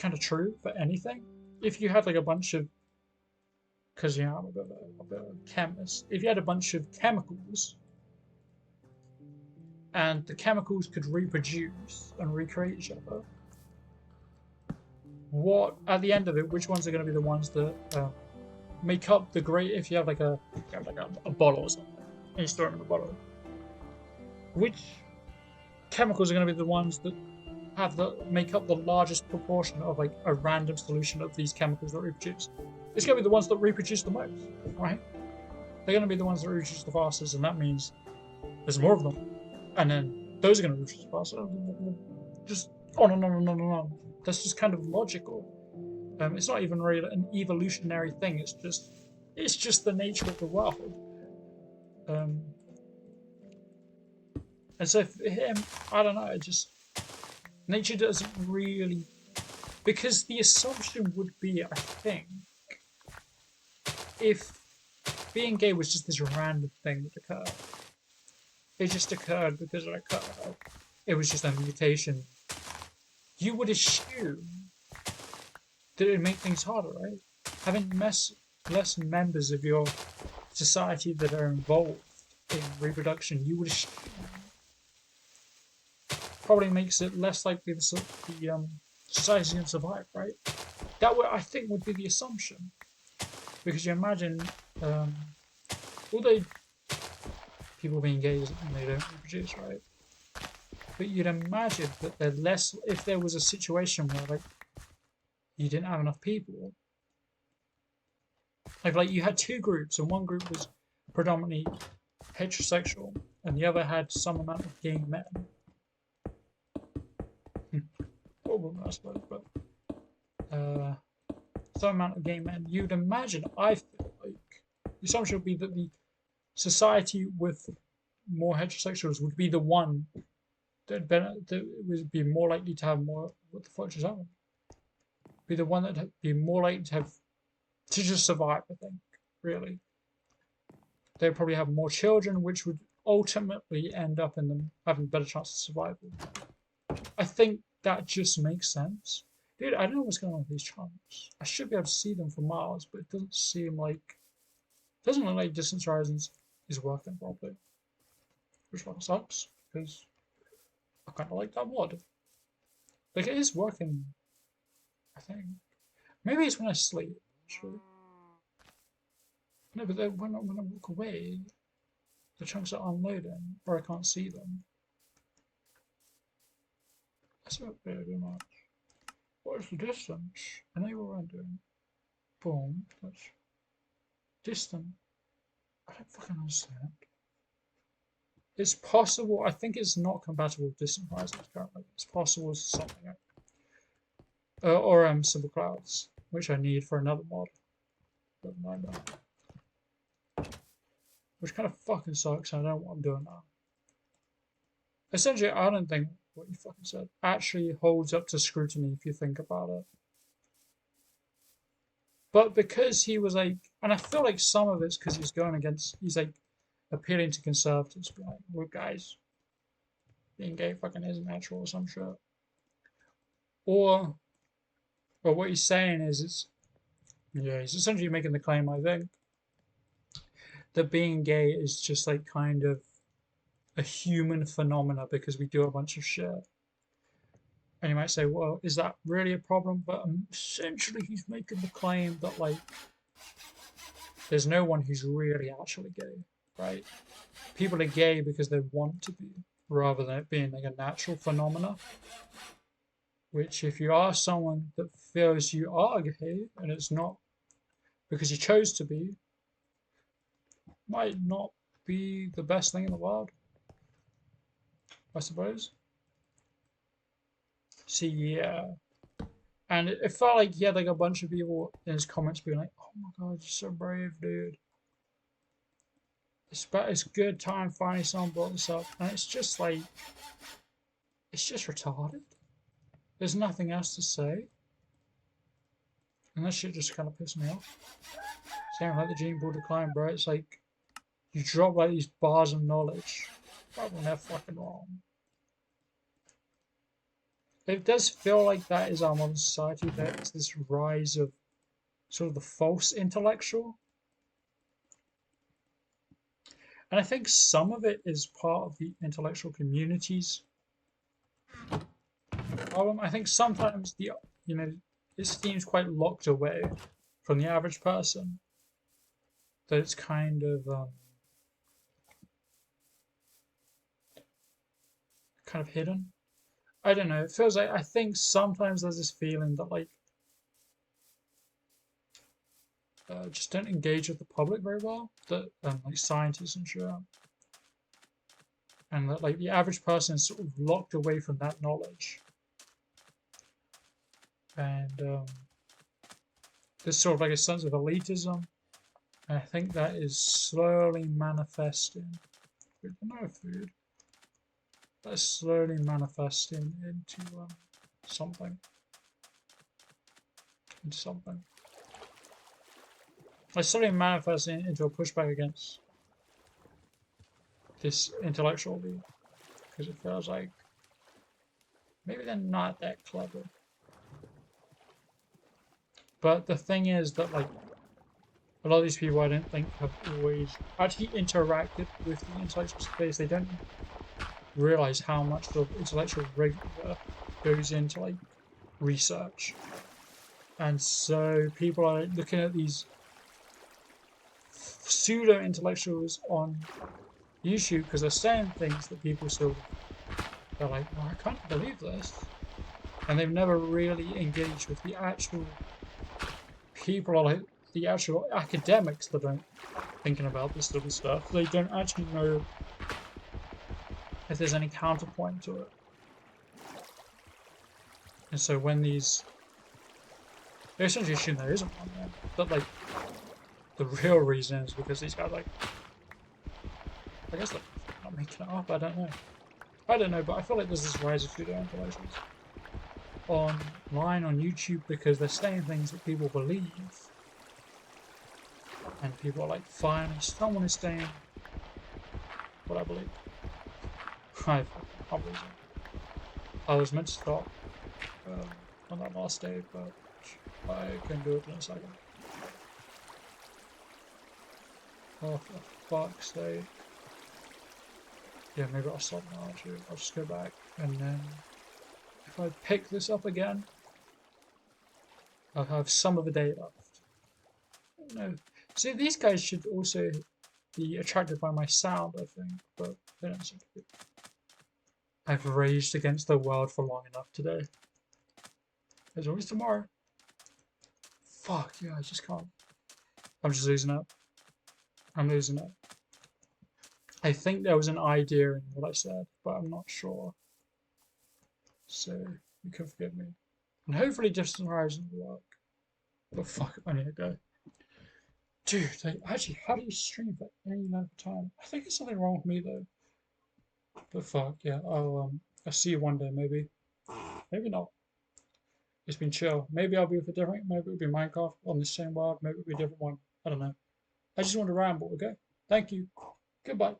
kind of true for anything. If you had like a bunch of, because you know, I'm a bit of a chemist, if you had a bunch of chemicals and the chemicals could reproduce and recreate each other, what, at the end of it, which ones are going to be the ones that make up the great, if you have like a bottle or something, and you store them in a bottle, which chemicals are going to be the ones that make up the largest proportion of like a random solution of these chemicals that reproduce? It's going to be the ones that reproduce the most, right? They're going to be the ones that reproduce the fastest, and that means there's more of them, and then those are going to reproduce faster, just on and on and on and on. That's just kind of logical. It's not even really an evolutionary thing. It's just the nature of the world. And so for him, I don't know. It just, nature doesn't really, because the assumption would be, I think, if being gay was just this random thing that occurred, it just occurred because it occurred. It was just a mutation. You would assume that it would make things harder, right? Having less members of your society that are involved in reproduction, you would assume probably makes it less likely the society can survive, right? That would, I think, would be the assumption, because you imagine, although people being gay doesn't mean they don't reproduce, right? But you'd imagine that they're less, if there was a situation where like you didn't have enough people, like you had two groups, and one group was predominantly heterosexual, and the other had some amount of gay men. I suppose, but some amount of gay men. You'd imagine, I feel like, the assumption would be that the society with more heterosexuals would be the one that would be more likely to have more. What the fuck is that? Be the one that'd be more likely to have to just survive. I think, really, they'd probably have more children, which would ultimately end up in them having a better chance of survival. I think that just makes sense. Dude, I don't know what's going on with these chunks. I should be able to see them for miles, but it doesn't seem like, it doesn't look like distance horizons is working properly. Which one sucks, because I kind of like that mod. Like, it is working, I think. Maybe it's when I sleep, actually. No, but then when I walk away, the chunks are unloading, or I can't see them. That's not very much. What is the distance? Enable rendering. Boom. That's distant. I don't fucking understand. It's possible. I think it's not compatible with distant horizons currently. It's possible with something. Or simple clouds. which I need for another mod. But no. Which kind of fucking sucks. I don't know what I'm doing now. Essentially, I don't think what you fucking said actually holds up to scrutiny if you think about it. But because he was like, and I feel like some of it's because he's going against, he's like appealing to conservatives, being like, well, guys, being gay fucking isn't natural or some shit. Or what he's saying is, he's essentially making the claim, I think, that being gay is just like kind of a human phenomena because we do a bunch of shit. And you might say, well, is that really a problem? But essentially, he's making the claim that, like, there's no one who's really actually gay, right? People are gay because they want to be, rather than it being like a natural phenomena. Which, if you are someone that feels you are gay and it's not because you chose to be, might not be the best thing in the world, I suppose. See, yeah. And it felt like he had like a bunch of people in his comments being like, oh my god, you're so brave, dude. It's good time finally someone brought this up. And it's just like, it's just retarded. There's nothing else to say. And that shit just kind of pissed me off. Same like the gene pool decline, bro. It's like, you drop like these bars of knowledge, but when they're fucking wrong. It does feel like that is our modern society. There's this rise of sort of the false intellectual. And I think some of it is part of the intellectual community's problem. I think sometimes it seems quite locked away from the average person. That it's kind of hidden. I don't know. It feels like I think sometimes there's this feeling that like just don't engage with the public very well. That like scientists and shit, and that like the average person is sort of locked away from that knowledge. And there's sort of like a sense of elitism. And I think that is slowly manifesting with no food. That's slowly manifesting into something. Into something. It's slowly manifesting into a pushback against this intellectual elite. Because it feels like maybe they're not that clever. But the thing is that like a lot of these people I don't think have always actually interacted with the intellectual space. They don't realize how much the intellectual rigor goes into like research. And so people are looking at these pseudo intellectuals on YouTube because they're saying things that people still they're like, oh, I can't believe this. And they've never really engaged with the actual people, or like the actual academics that are thinking about this sort of stuff. They don't actually know if there's any counterpoint to it. And so when they essentially assume there isn't one there. But like the real reason is because these guys like I guess they're not making it up, I don't know, but I feel like there's this rise of pseudo intellectuals online on YouTube because they're saying things that people believe. And people are like, finally, someone is saying what I believe. I was meant to stop on that last day, but I can do it in a second. Oh, for fuck's sake. Yeah, maybe I'll stop now actually. I'll just go back and then if I pick this up again, I'll have some of the day left. No. See, these guys should also be attracted by my sound, I think, but they don't seem to be. I've raged against the world for long enough today. There's always tomorrow. Fuck, yeah, I just can't. I'm just losing it. I'm losing it. I think there was an idea in what I said, but I'm not sure. So, you can forgive me. And hopefully Distant Horizon will work. But fuck, I need to go. Dude, actually, how do you stream for any length of time? I think it's something wrong with me though. But fuck, yeah, I'll see you one day maybe. Maybe not. It's been chill. Maybe I'll be with a different. Maybe it'll be Minecraft on the same world. Maybe it'll be a different one. I don't know. I just want to ramble. Okay. Thank you. Goodbye.